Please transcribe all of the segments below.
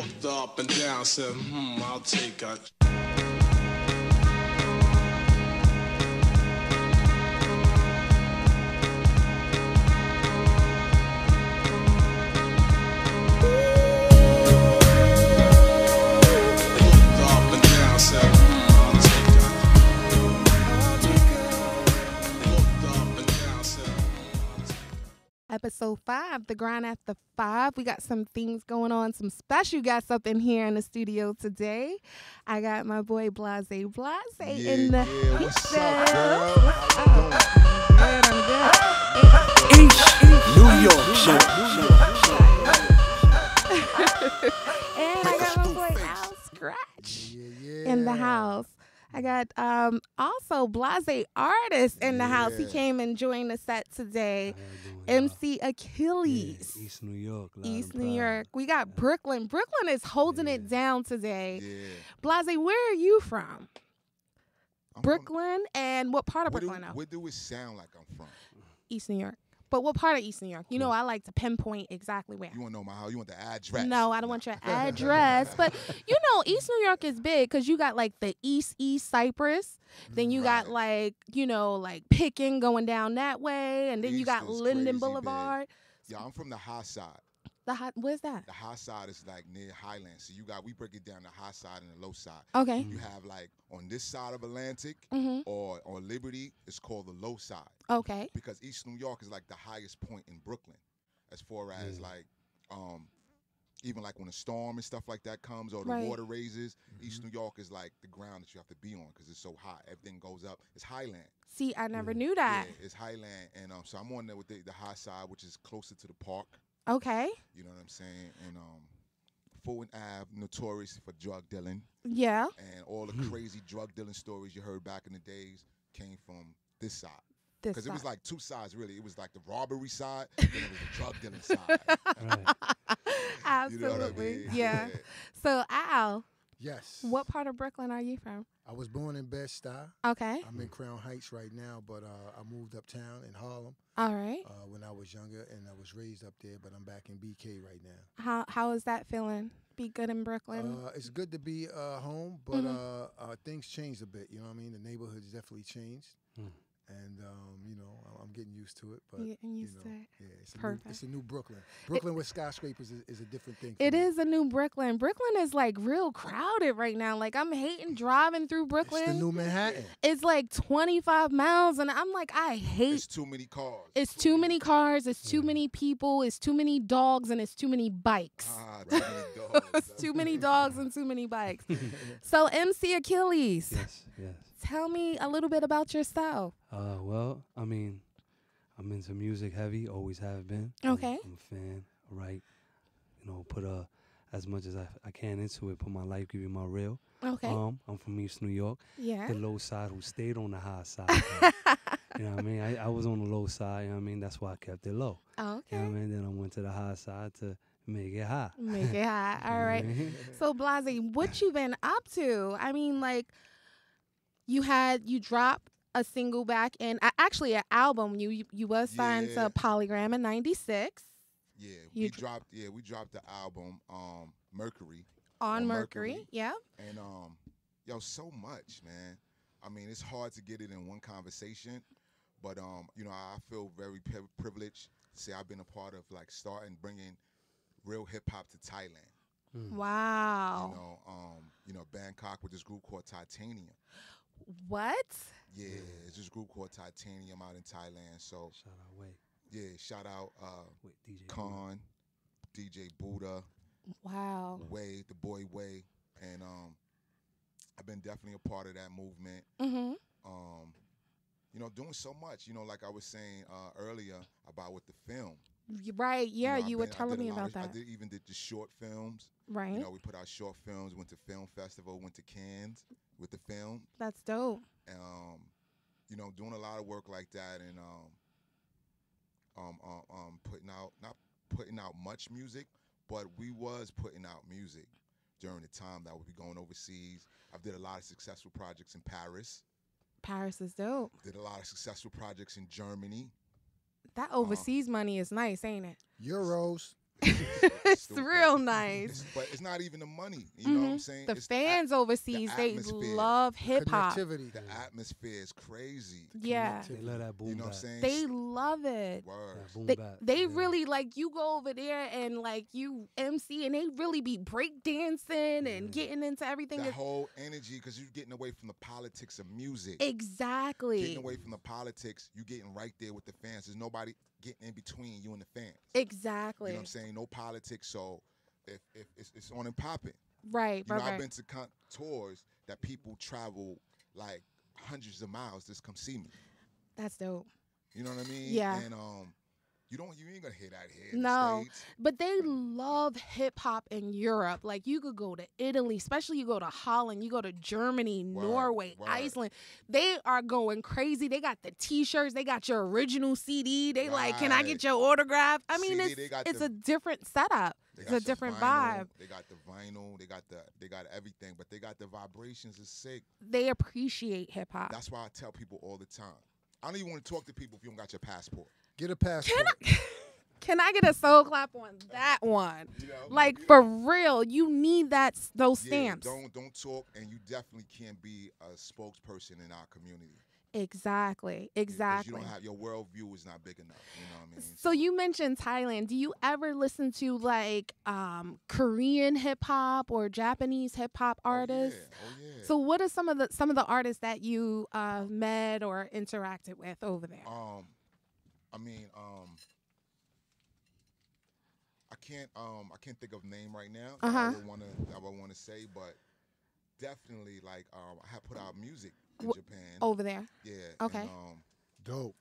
Looked up and down, said, I'll take a. Episode 5, The Grind After 5. We got some things going on, some special guests up in here in the studio today. I got my boy Blahzah in the what's up, girl? Good, I'm good. New York shit. And I got my boy Al Skratch in the house. I got also Blahzah artist in the house. He came and joined the set today. MC Ikillez. Yeah, East New York. East New York. We got Brooklyn. Brooklyn is holding it down today. Yeah. Blahzah, where are you from? I'm Brooklyn, and what part of Brooklyn? Where do it sound like I'm from? East New York. But what part of East New York? You know, I like to pinpoint exactly where. You want to know my house? You want the address? No, I don't want your address. But, you know, East New York is big because you got, like, the East Cypress. Then you got, like, you know, like, Picking going down that way. And then you got Linden Boulevard. Yeah, I'm from the high side. Where's that? The high side is, like, near Highland. So we break it down the high side and the low side. Okay. You have, like, on this side of Atlantic or on Liberty, it's called the low side. Okay. Because East New York is, like, the highest point in Brooklyn as far as, like, even, like, when a storm and stuff like that comes or the water raises, East New York is, like, the ground that you have to be on because it's so high. Everything goes up. It's highland. See, I never knew that. Yeah, it's highland. And so I'm on there with the high side, which is closer to the park. Okay. You know what I'm saying? And Fulton Ave, notorious for drug dealing. Yeah. And all the crazy drug dealing stories you heard back in the days came from this side. Because it was like two sides, really. It was like the robbery side, and then it was the drug dealing side. Absolutely. You know what I mean? Yeah. So, Al. Yes. What part of Brooklyn are you from? I was born in Bed-Stuy. Okay. I'm in Crown Heights right now, but I moved uptown in Harlem. All right. When I was younger, and I was raised up there, but I'm back in BK right now. How is that feeling? Be good in Brooklyn? It's good to be home, but things changed a bit. You know what I mean? The neighborhood's definitely changed. And, you know, I'm getting used to it. But, getting used to it. Yeah, Perfect. It's a new Brooklyn. Brooklyn with skyscrapers is a different thing. It is a new Brooklyn. Brooklyn is, like, real crowded right now. Like, I'm hating driving through Brooklyn. It's the new Manhattan. It's, like, 25 miles, and I'm like, I hate. It's too many cars. It's too many cars. It's too many people. It's too many dogs, and it's too many bikes. Too many dogs. It's too many dogs and too many bikes. So, MC Ikillez. Yes. Tell me a little bit about yourself. Well, I mean, I'm into music heavy, always have been. Okay. I'm a fan, right? You know, put as much as I can into it, put my life, give you my real. Okay. I'm from East New York. Yeah. The low side who stayed on the high side. You know what I mean? I was on the low side, you know what I mean? That's why I kept it low. Okay. You know what I mean? Then I went to the high side to make it high. Make it high. All right. So, Blahzah, what you been up to? I mean, like, you dropped a single back in, actually an album. You was signed to Polygram in '96. Yeah, we dropped the album Mercury. On Mercury, yeah. And so much, man. I mean, it's hard to get it in one conversation, but you know, I feel very privileged to say I've been a part of like starting bringing real hip hop to Thailand. Wow. You know, Bangkok with this group called Titanium. What? Yeah, it's this group called Titanium out in Thailand. So shout out Way. Yeah, shout out DJ Khan, DJ Buddha. Wow. Way, the boy Way. And I've been definitely a part of that movement. Mm-hmm. You know, doing so much, you know, like I was saying earlier about with the film. Right, yeah, you were I telling me about I that. even did the short films. Right. You know, we put out short films, went to film festival, went to Cannes with the film. That's dope. You know, doing a lot of work like that and not putting out much music, but we was putting out music during the time that we'd be going overseas. I did a lot of successful projects in Paris. Paris is dope. Did a lot of successful projects in Germany. That overseas money is nice, ain't it? Euros. It's stupid. real nice. But it's not even the money. You know what I'm saying? The It's fans overseas, they atmosphere. love hip hop. Connectivity. The atmosphere is crazy. Yeah. They love that boom You know what I'm bap. saying? They love it. Word. That boom They, bap. they Yeah. really like you go over there and like you MC and they really be break dancing and getting into everything. That whole energy, because you're getting away from the politics of music. Exactly. Getting away from the politics, you getting right there with the fans. There's nobody getting in between you and the fans. Exactly. You know what I'm saying? No politics. So if it's on and popping. Right, You know, right, I've been to tours that people travel like hundreds of miles just come see me. That's dope. You know what I mean? Yeah. And you ain't gonna hear that here in No, the States. but they love hip hop in Europe. Like you could go to Italy, especially you go to Holland, you go to Germany, Word, Norway, word. Iceland. They are going crazy. They got the T-shirts. They got your original CD. They like, can I get Right. your autograph? I mean, CD, they got it's the- a different setup. They It's got a the different vinyl, vibe. They got the vinyl. They got everything, but they got the vibrations. Is sick. They appreciate hip hop. That's why I tell people all the time. I don't even want to talk to people if you don't got your passport. Get a passport. Can I get a soul clap on that one? You know? Like for real, you need those stamps. Yeah, don't talk, and you definitely can't be a spokesperson in our community. Exactly. Because Exactly. you don't have your worldview is not big enough. You know what I mean? So you mentioned Thailand. Do you ever listen to like Korean hip hop or Japanese hip hop artists? Oh yeah. So what are some of the artists that you met or interacted with over there? I mean, I can't think of name right now. That I would wanna say, but definitely like I have put out music in Japan. Over there. Yeah. Okay. And, Dope.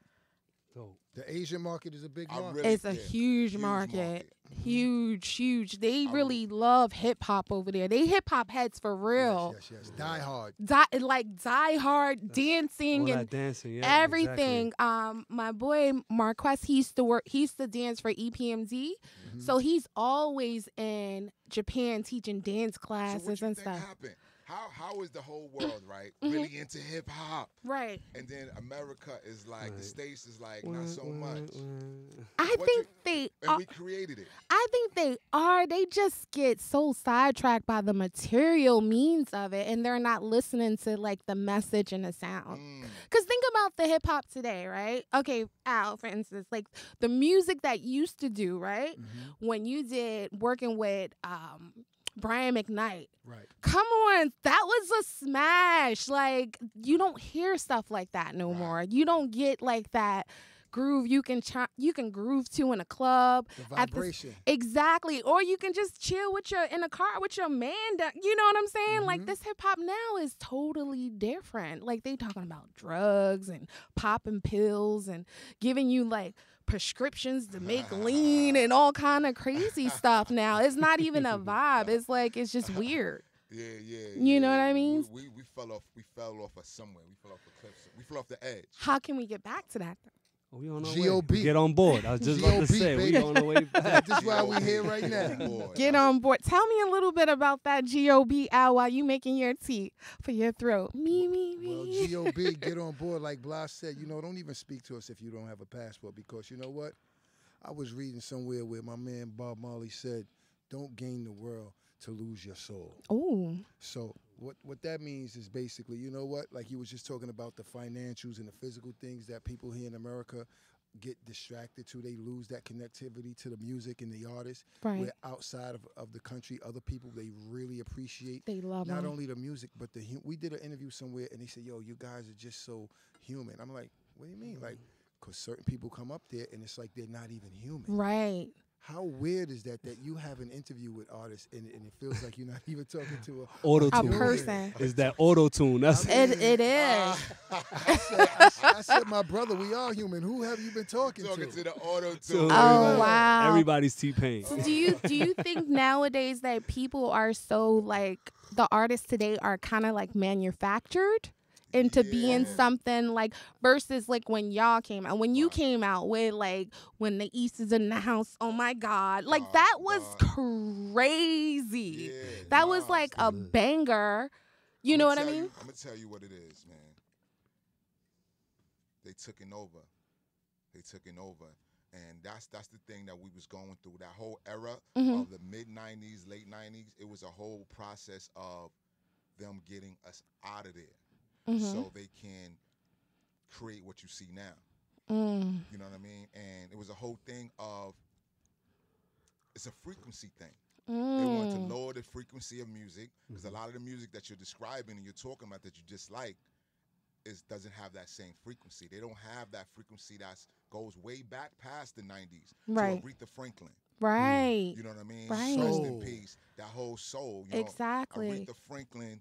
Dope. The Asian market is a big I market. really- It's a yeah, huge huge market. market. Huge. They really love hip hop over there. They hip hop heads for real. Yes. Die hard. Die hard, dancing All and that dancing, yeah, everything. exactly. My boy Marquez, he used to dance for EPMD. So he's always in Japan teaching dance So classes what you and think stuff. happened? How is the whole world really into hip hop? Right. And then America is like the Right. States is like not so much. I What think you- they And are. we created it. I think they are. They just get so sidetracked by the material means of it, and they're not listening to like the message and the sound. Because think about the hip hop today, right? Okay, Al, for instance, like the music that used to do, right? When you did working with Brian McKnight. Right. Come on, that was a smash. Like you don't hear stuff like that no more. You don't get like that groove you can groove to in a club. The vibration. Exactly. Or you can just chill in a car with your man. You know what I'm saying? Like this hip hop now is totally different. Like they talking about drugs and popping pills and giving you like prescriptions to make lean and all kind of crazy stuff now. It's not even a vibe. It's just weird. Yeah. You know what I mean? We fell off of somewhere. We fell off a cliff. We fell off the edge. How can we get back to that? We on our way. G.O.B.. Get on board. I was just about to G.O.B., say, we baby. on the way back. That's why we here right now. Boy, Get on board. Tell me a little bit about that G.O.B. Al while you making your tea for your throat. Me. Well, G.O.B., get on board. Like Blahzah said, don't even speak to us if you don't have a passport, because you know what? I was reading somewhere where my man Bob Marley said, don't gain the world to lose your soul. Oh. So what that means is basically, you know what? Like you was just talking about the financials and the physical things that people here in America get distracted to. They lose that connectivity to the music and the artists. Right. Where outside of the country, other people, they really appreciate They love not 'em. only the music, but we did an interview somewhere and they said, yo, you guys are just so human. I'm like, what do you mean? Like, because certain people come up there and it's like they're not even human. Right. How weird is that you have an interview with artists and it feels like you're not even talking to Auto-tune. A person. Is that auto-tune? That's It is. I said, my brother, we are human. Who have you been talking Talking to? to the auto So, tune. Oh, wow. Everybody's T-Pain. So do you think nowadays that people are so like the artists today are kind of like manufactured into being something like versus like when y'all came out, when you came out with like when the East is in the house, oh my God, like that was crazy. Yeah, That was like a banger. You know what I mean? I'm gonna tell you what it is, man. They took it over. And that's the thing that we was going through. That whole era Mm-hmm. of the mid-'90s, late '90s, it was a whole process of them getting us out of there Mm-hmm. so they can create what you see now. Mm. You know what I mean? And it was a whole thing of, it's a frequency thing. They wanted to lower the frequency of music because a lot of the music that you're describing and you're talking about that you dislike doesn't have that same frequency. They don't have that frequency that goes way back past the 90s Right. to Aretha Franklin. Right. You know what I mean? Right. Rest in peace. That whole soul. You know, Exactly. Aretha Franklin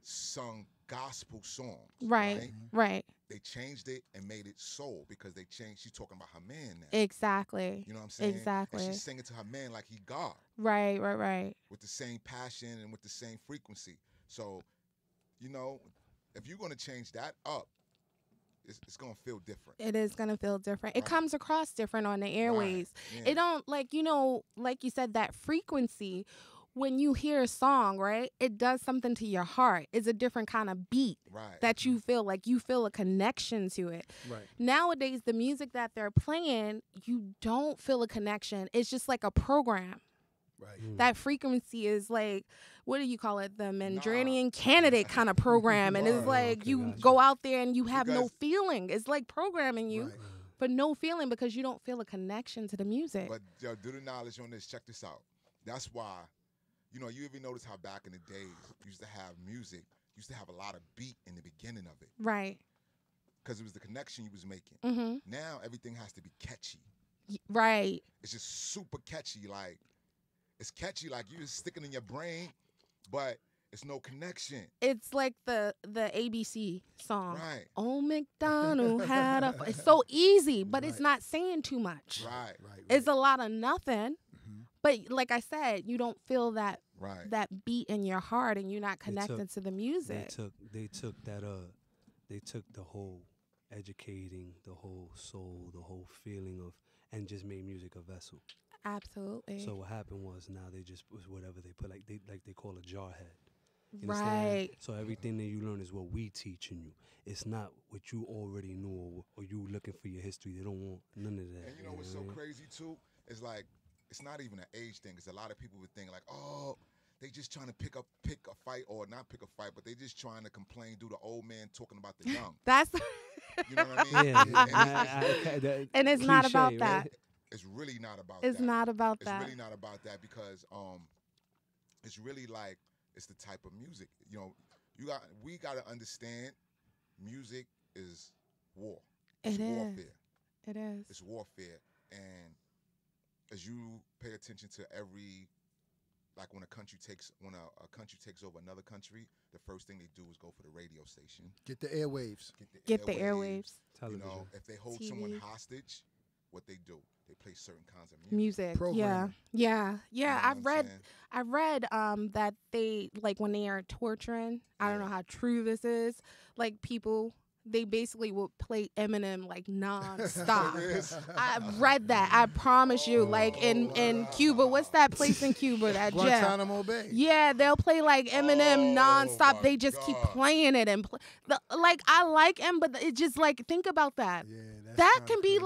sung gospel songs. Right. Right. They changed it and made it soul because they changed. She's talking about her man now. Exactly. You know what I'm saying? Exactly. And she's singing to her man like he God. Right. Right. Right. With the same passion and with the same frequency. So, you know, if you're going to change that up, it's going to feel different. It is going to feel different. It Right. comes across different on the airways. Yeah. It don't, like, you know, like you said, that frequency, when you hear a song, right, it does something to your heart. It's a different kind of beat Right. that you feel, like you feel a connection to it. Right. Nowadays, the music that they're playing, you don't feel a connection. It's just like a program. Right. That frequency is like, what do you call it? The Mandranian candidate kind of program. And it's Right. like Okay, you gotcha. go out there and you have no Because- feeling. It's like programming you, Right. but no feeling because you don't feel a connection to the music. But yo, do the knowledge on this. Check this out. That's why, you know, you even notice how back in the days, you used to have music, used to have a lot of beat in the beginning of it Right. because it was the connection you was making. Mm-hmm. Now everything has to be catchy. Right. It's just super catchy. Like, it's catchy, like you just sticking in your brain, but it's no connection. It's like the ABC song. Right. Oh, McDonald had a... It's so easy, but it's Right. not saying too much. Right. Right. It's a lot of nothing. Mhm. But like I said, you don't feel that Right. that beat in your heart and you're not They connected took- to the music. They took the whole educating, the whole soul, the whole feeling of, and just made music a vessel. Absolutely. So what happened was now they just was whatever they put, like they call a jarhead. You understand? Right. So everything that you learn is what we teaching you. It's not what you already knew or you looking for your history. They don't want none of that. And you know what's so crazy too? It's like, it's not even an age thing. Because a lot of people would think like, oh, they just trying to pick a fight, or not pick a fight, but they just trying to complain, do the old man talking about the young. That's You know what I mean? Yeah. and it's not about Cliche, that. right? It's really not about It's that. not about It's that. really not about that because it's really like, it's the type of music. You know, we got to understand music is war. It's It is. warfare. It is. It's warfare. And as you pay attention to like when a country takes over another country, the first thing they do is go for the radio station. Get the airwaves. Get the airwaves. You Television. know, if they hold someone TV. hostage, what they do, they play certain kinds of music. Music. Programming. Yeah. You know I've what I'm read saying? I read that they, like, when they are torturing, I don't know how true this is, like, people, they basically will play Eminem like nonstop. Serious? I've read that. I promise you. Like in Cuba, what's that place in Cuba? That jail. Guantanamo Bay. Yeah, they'll play like Eminem Oh, nonstop. my They just keep God. playing it and like I like him, but it just like think about that. Yeah, that's That kinda can be crazy.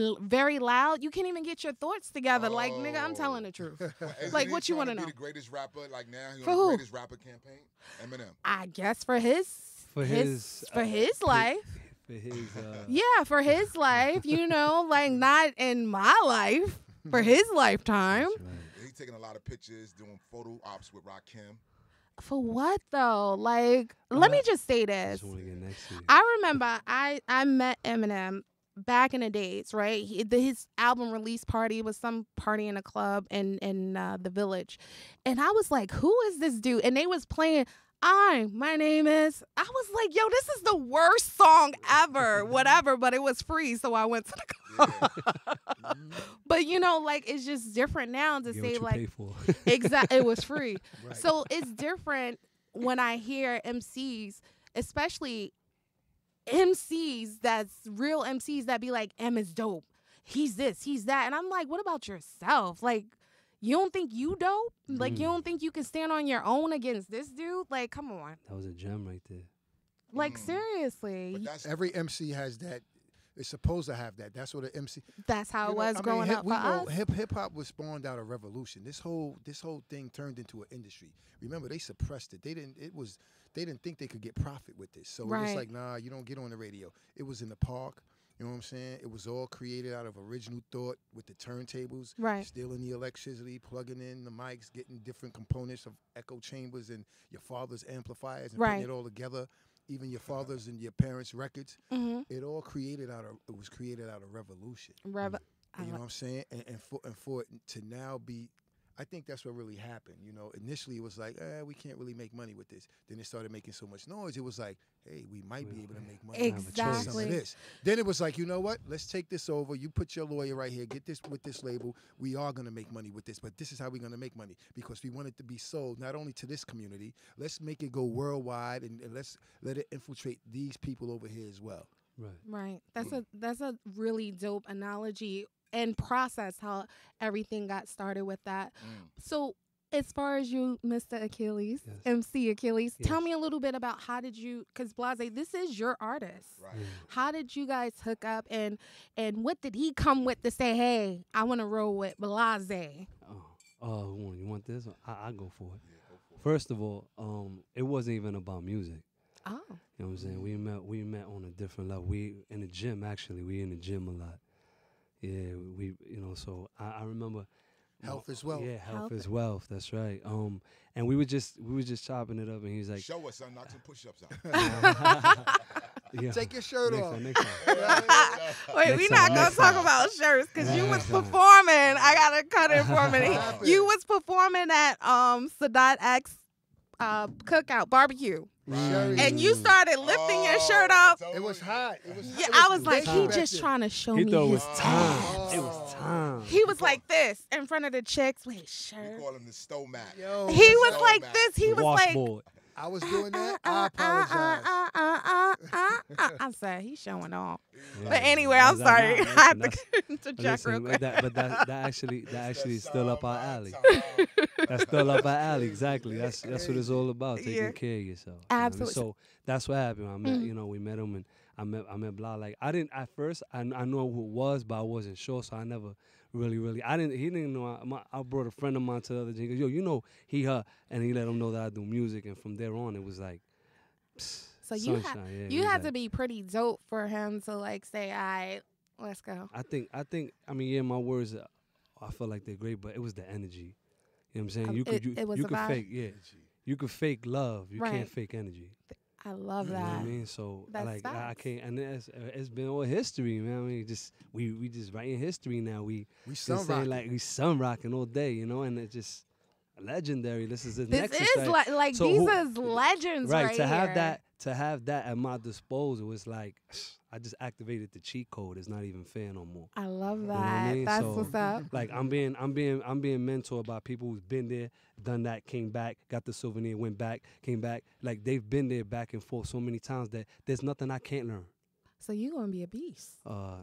like very loud. You can't even get your thoughts together. Like nigga, I'm telling the truth. Isn't Like, he what you trying wanna to be know? the greatest rapper like now? He For on the who? greatest rapper campaign? Eminem. I guess for his life. For his Yeah, for his life, you know, like not in my life, for his lifetime. that's right. He's taking a lot of pictures, doing photo ops with Rakim. For what though? Like, let me just say this. Just want to get next to you. I remember I met Eminem back in the days, right? His album release party was some party in a club in the Village. And I was like, who is this dude? And they was playing my name is, I was like, yo, this is the worst song ever, whatever, but it was free, so I went to the club. Yeah. But you know, like, it's just different now to Get say, what you like, pay for. exactly, it was free. Right. So it's different when I hear MCs, especially MCs that's real MCs that be like, M is dope. He's this, he's that. And I'm like, what about yourself? Like, you don't think you dope? Like, you don't think you can stand on your own against this dude? Like, come on. That was a gem right there. Like, seriously. But that's Every MC has that It's supposed to have that. That's what an MC. That's how it was growing up for us. Hip hop was spawned out of revolution. This whole thing turned into an industry. Remember, they suppressed it. They didn't think they could get profit with this. So it was like, nah, you don't get on the radio. It was in the park. You know what I'm saying? It was all created out of original thought with the turntables, stealing the electricity, plugging in the mics, getting different components of echo chambers and your father's amplifiers and putting it all together. Even your father's and your parents' records. It all was created out of revolution. You know what I'm saying? And for it to now be, I think that's what really happened. You know, initially it was like, we can't really make money with this. Then it started making so much noise. It was like, hey, we might be able to make money with some of this. Then it was like, you know what? Let's take this over. You put your lawyer right here. Get this with this label. We are going to make money with this, but this is how we're going to make money because we want it to be sold not only to this community. Let's make it go worldwide and let's let it infiltrate these people over here as well. Right. That's a really dope analogy and process how everything got started with that. So as far as you, Mr. Ikillez, MC Ikillez, tell me a little bit about how did you, because Blahzah, this is your artist. How did you guys hook up and what did he come with to say, hey, I want to roll with Blahzah? You want this? I'll go for it. First of all, it wasn't even about music. Oh. You know what I'm saying? We met on a different level. We in the gym, actually. We in the gym a lot. Yeah, so I remember health is wealth. Yeah, health is wealth. That's right. And we were just chopping it up, and he's like, "Show us, son, knock some push-ups out." Take your shirt off. Next time. Wait, we're not gonna talk about shirts because you was performing. I gotta cut it for a minute. You was performing at Sadat X cookout barbecue. And you started lifting your shirt up. It was hot. I was like, he just trying to show me. He thought it was his time. It was time. He was like this in front of the chicks with his shirt. We call him the stomac. He was like this. He was like, I was doing that. I apologize. I said he's showing off. But anyway, I'm sorry. I have to interject real quick. But that actually is still up our alley. That's still up our alley. Exactly. That's what it's all about. Taking care of yourself. Absolutely. So that's what happened. I met we met him and I met Blah. Like I didn't at first. I know who it was, but I wasn't sure. So I never really. He didn't know. I brought a friend of mine to the other gym. He goes, yo, you know he her, and he let him know that I do music. And from there on, it was like. So you had to be pretty dope for him to like say, all right, let's go. I mean, my words, I feel like they're great, but it was the energy. You know what I'm saying? You could fake, you could fake love. You can't fake energy. I love that. You know what I mean? So that's I can't, and it's been all history, man. I mean, we just writing history now. We sun rocking all day, you know, and it's just legendary. This is the next. This is like so these is legends, right? To have that at my disposal, it's like I just activated the cheat code. It's not even fair no more. I love that. You know what I mean? That's what's up. Like I'm being mentored by people who's been there, done that, came back, got the souvenir, went back, came back. Like they've been there back and forth so many times that there's nothing I can't learn. So you gonna be a beast,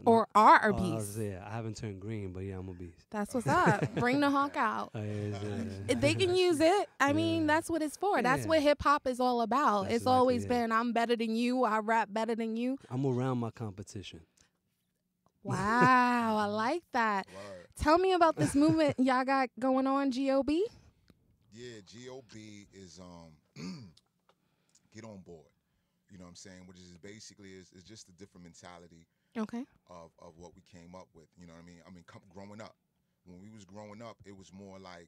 or are a beast? Yeah, I haven't turned green, but yeah, I'm a beast. That's what's up. Bring the hawk out. They can use it. I mean, that's what it's for. That's what hip hop is all about. It's exactly always been, I'm better than you. I rap better than you. I'm around my competition. Wow, I like that. Word. Tell me about this movement y'all got going on, G.O.B. Yeah, G.O.B. is get on board. You know what I'm saying? Which is basically is just a different mentality of what we came up with. You know what I mean? Growing up, when we was growing up, it was more like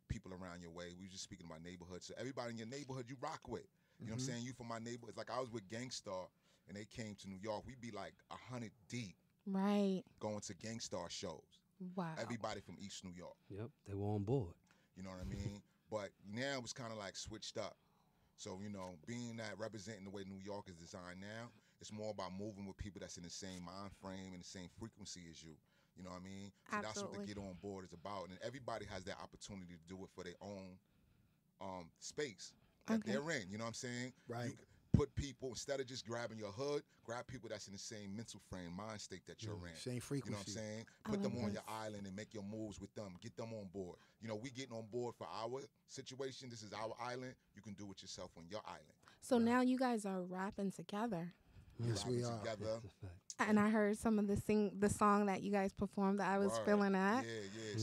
people around your way. We was just speaking about neighborhood. So everybody in your neighborhood you rock with. You know what I'm saying? You from my neighborhood. It's like I was with Gangstar and they came to New York. We'd be like 100 deep. Right. Going to Gangstar shows. Wow. Everybody from East New York. Yep, they were on board. You know what I mean? But now it's kind of like switched up. So, you know, being that representing the way New York is designed now, it's more about moving with people that's in the same mind frame and the same frequency as you. You know what I mean? So that's what the Get On Board is about. And everybody has that opportunity to do it for their own space that they're in. You know what I'm saying? Right. You put people, instead of just grabbing your hood, grab people that's in the same mental frame, mind state that you're in. Same frequency. You know what I'm saying? Put them on your island and make your moves with them. Get them on board. You know, we getting on board for our situation. This is our island. You can do it yourself on your island. So now you guys are rapping together. Yes, we are. Together. And I heard some of the song that you guys performed that I was feeling that.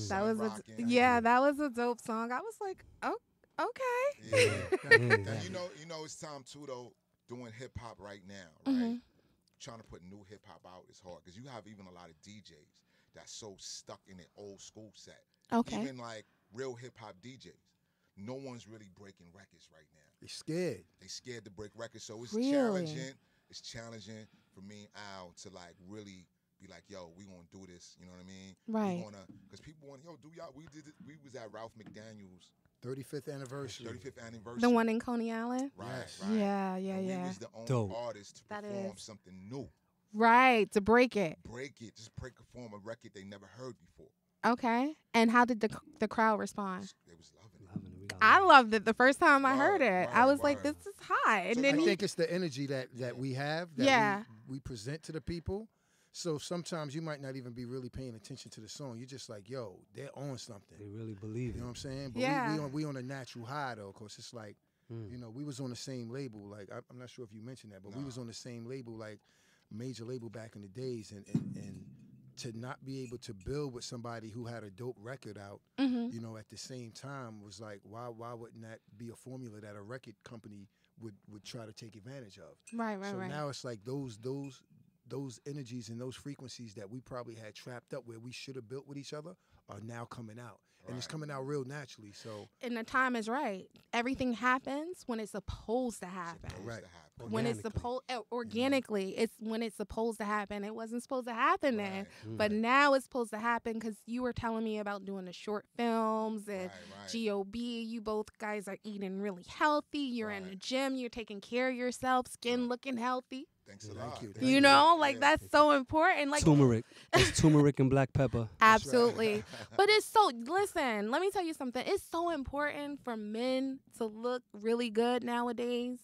That was that was a dope song. I was like, oh, okay. And you know, it's time too though. Doing hip hop right now, right? Trying to put new hip hop out is hard because you have even a lot of DJs that's so stuck in their old school set. Okay. Even like real hip hop DJs, no one's really breaking records right now. They're scared. They scared to break records, so it's Really? challenging. It's challenging for me and Al to like really be like, yo, we gonna do this. You know what I mean? Right. We gonna, because people want, yo, do y'all? We did it. We was at Ralph McDaniel's 35th anniversary. 35th anniversary. The one in Coney Island? Right. Yes. Right. Yeah. And we was the only Dope. artist to That perform is. something new. Right, to break it. Just perform a record they never heard before. Okay. And how did the crowd respond? They was loving it. I loved it the first time I heard Word, it. I was word, like, word. this is hot. And So then I you think it's the energy that we have that Yeah. we present to the people. So sometimes you might not even be really paying attention to the song. You're just like, yo, they're on something. They really believe You know it. what I'm saying? But Yeah. we on a natural high though, cause it's like, you know, we was on the same label. Like I'm not sure if you mentioned that, but we was on the same label, like major label back in the days, and to not be able to build with somebody who had a dope record out, you know, at the same time was like, why wouldn't that be a formula that a record company would try to take advantage of? right. So now it's like those energies and those frequencies that we probably had trapped up where we should have built with each other are now coming out. And it's coming out real naturally. So And the time is right. Everything happens when it's supposed to happen. Right. When it's supposed organically, it's when it's supposed to happen. It wasn't supposed to happen then, but now it's supposed to happen because you were telling me about doing the short films and GOB. You both guys are eating really healthy. You're in the gym. You're taking care of yourself. Skin looking healthy. Thanks a lot. Thank You know, like that's so important. Like Turmeric. It's turmeric and black pepper. absolutely. But it's so, listen, let me tell you something. It's so important for men to look really good nowadays,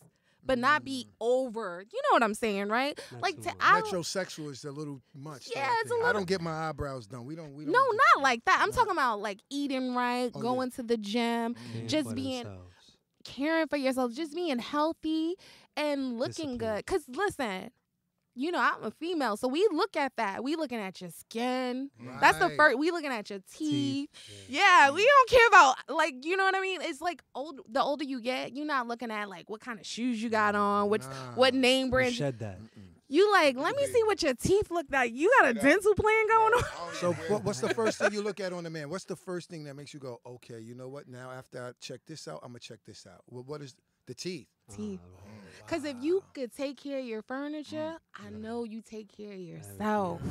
but not be over. You know what I'm saying, right? Not Like too to much. Metrosexual is a little much. Yeah, though, I it's a think. I little- don't get my eyebrows done. We don't. no, not like that. I'm No. talking about like eating right, Oh, yeah. going to the gym, Caring just for being themselves. caring for yourself, just being healthy and looking Discipline. good. Cause listen, you know, I'm a female, so we look at that. We looking at your skin. That's the Right. first. We looking at your teeth. Teeth. Yeah, we don't care about like, you know what I mean? It's like the older you get, you're not looking at like what kind of shoes you got on, what Nah. name You brand. shed that. You like, let me see what your teeth look like. You got a dental plan going on? So what's the first thing you look at on the man? What's the first thing that makes you go, okay, you know what? Now after I check this out, I'm gonna check this out. Well, what is the teeth? Teeth. Because if you could take care of your furniture, I know you take care of yourself.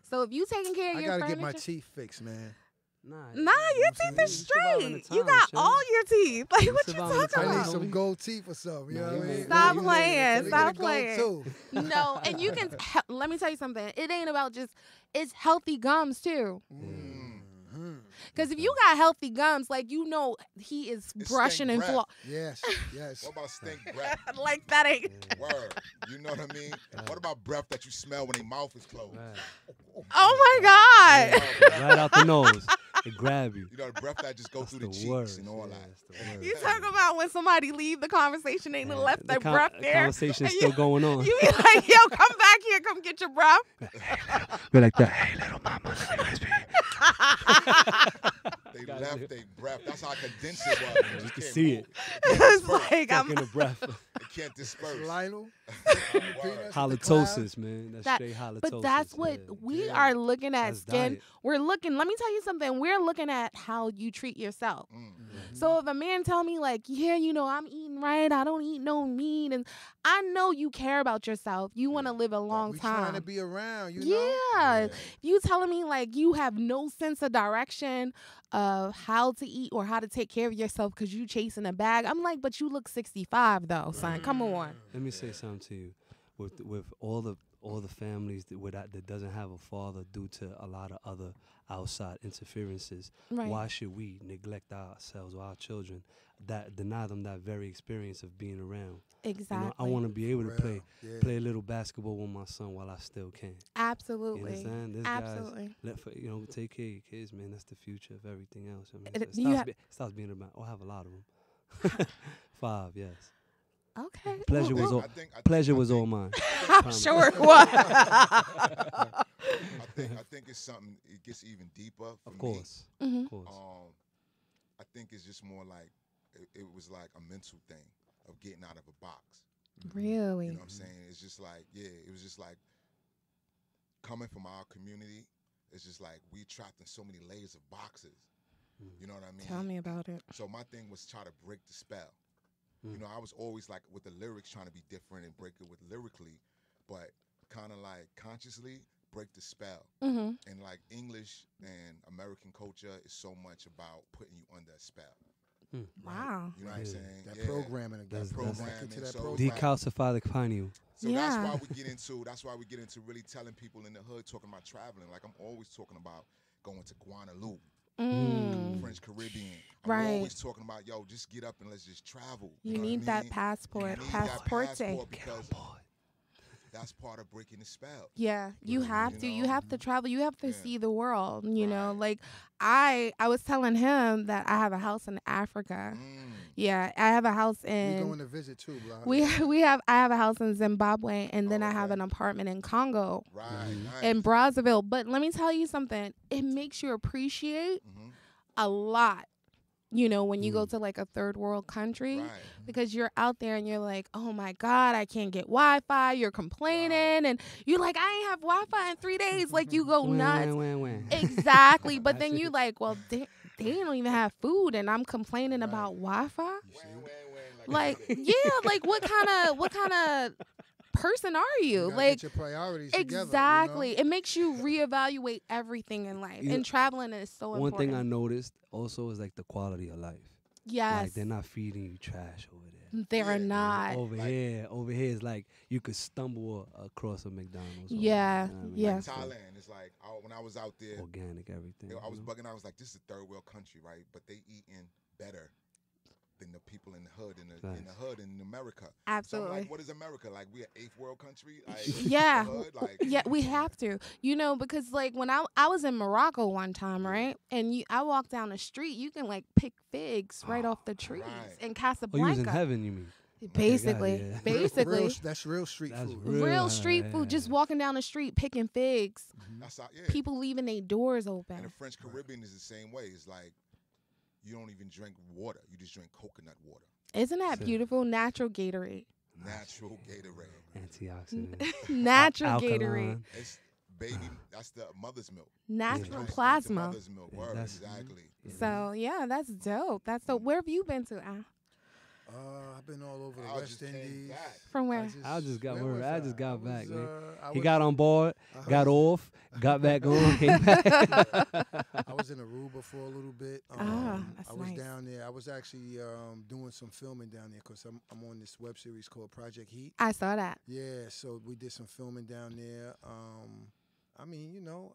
So if you taking care of I your gotta furniture, get my teeth fixed, man. nah, your you know what teeth I'm are saying? You survive in the straight. You time, got Shem. all your teeth. Like, You what you survive in the talking I time. need about? some gold teeth or something. You know what I mean? Stop You playing, let me get stop a gold playing. tooth. No, and you can, let me tell you something. It ain't about just, it's healthy gums too. Because if you got healthy gums, like, you know, he is It's brushing stink and breath. floss. Yes, yes. What about stink breath? Like, that ain't. Word. You know what I mean? What about breath that you smell when their mouth is closed? Right. Oh my God. Right out the nose. It grab you. You know, the breath that just go That's through the the cheeks worst. and all Yeah, that. that's the worst. You talk about when somebody leave the conversation, they Yeah, left the their breath the there. conversation's and still going on. You be like, yo, come back here, come get your breath. We're like that. Hey, little mama, let me speak. They Got left it. their breath. That's how condensed it was. You You can can't see move. it. It's like, I'm, Fucking the breath. It can't disperse. Lionel. Word. Halitosis, man. That's That- straight halitosis. but that's what yeah. we Yeah. are looking at. That's Skin. diet. We're looking. Let me tell you something. We're looking at how you treat yourself. So if a man tell me like, yeah, you know, I'm eating right, I don't eat no meat, and I know you care about yourself. You want to live a long We trying to time. be around, you Yeah. know? You telling me like you have no sense of direction of how to eat or how to take care of yourself because you chasing a bag. I'm like, but you look 65 though, son. Come on. Let me say something to you. With all the families that doesn't have a father due to a lot of other outside interferences, Right. why should we neglect ourselves or our children, that deny them that very experience of being around? Exactly. You know, I want to be able to For play real, yeah. play a little basketball with my son while I still can. You Absolutely. understand? This Absolutely. guy's take care of your kids, man. That's the future of everything else. I mean, It- it you stops, ha- stops being about. I have a lot of them. 5, yes. Okay. Pleasure was all. I think- Pleasure I was think- all mine. I'm Promise. sure it was. I think it's something. It gets even deeper for Of course. Mhm. Of course. I think it's just more like it was like a mental thing of getting out of a box. Really? You know what I'm saying? It's just like, it was just like coming from our community. It's just like we trapped in so many layers of boxes. You know what I mean? Tell me about it. So my thing was try to break the spell. You know, I was always like with the lyrics trying to be different and break it with lyrically, but kind of like consciously break the spell. Mm-hmm. And like English and American culture is so much about putting you under a spell. Wow. You know what I'm saying? That Yeah. programming again. That programming, Into that so- programming. Decalcify the pineal. So Yeah. that's why we get into really telling people in the hood, talking about traveling. Like I'm always talking about going to Guadalupe, French Caribbean. I'm Right. always talking about, yo, just get up and let's just travel. You know what I need that mean? passport. You need that Passporte. passport because that's part of breaking the spell. Yeah, you have to. You know? have to travel. You have to Yeah. see the world. You know, Right. like I was telling him that I have a house in Africa. Yeah, I have a house We in. going to visit too, bro. I have a house in Zimbabwe, and then I have okay. an apartment in Congo, Right. Nice. in Brazzaville. But let me tell you something. It makes you appreciate a lot. You know, when you go to like a third world country, Right. because you're out there and you're like, oh my God, I can't get Wi-Fi. You're complaining, and you're like, I ain't have Wi-Fi in 3 days. Like you go nuts. Exactly. But then you like, well, they don't even have food, and I'm complaining about Wi-Fi. Like, yeah, like what kind of person are you? gotta Like, get your priorities together, exactly. It makes you reevaluate everything in life, You- and traveling is so One important. thing I noticed also is like the quality of life. Yes, Like they're not feeding you trash over there. they're not. Over here it's like you could stumble across a McDonald's. Yeah, you know what I mean? yeah. Like Thailand, it's like when I was out there, Organic everything. I was you know? bugging. I was like, this is a third world country, right? But they eating better than the people in the hood in the hood in America. So I'm Absolutely. like, what is America? Like we an eighth world country? Like Yeah. the hood? Like Yeah, we have to. You know, because like when I was in Morocco one time, right? And I walked down the street, you can like pick figs right off the trees right. in Oh, you Casablanca. was in heaven, you mean? Basically, Okay, got it, basically. That's real street That's food. Real street food, just walking down the street picking figs. that's how, yeah. People leaving their doors And open. the French Caribbean is the same way. It's like you don't even drink water. You just drink coconut water. Isn't that So- beautiful? Natural Gatorade. Natural Gatorade. Antioxidant. Natural Alkaline. Gatorade. It's baby. That's the mother's milk. Natural Straight into plasma. Mother's milk. Yeah, Word, that's- exactly. So yeah, that's dope. That's dope. Where have you been to, Al? I've been all over the I West just came Indies. back. From where? I just got where word. was I just got back, man. I He was- got on board, I got was- off, got back on, came back. I was in Aruba for a little bit. That's I was nice. down there. I was actually doing some filming down there because I'm on this web series called Project Heat. I saw that. Yeah, so we did some filming down there. I mean, you know,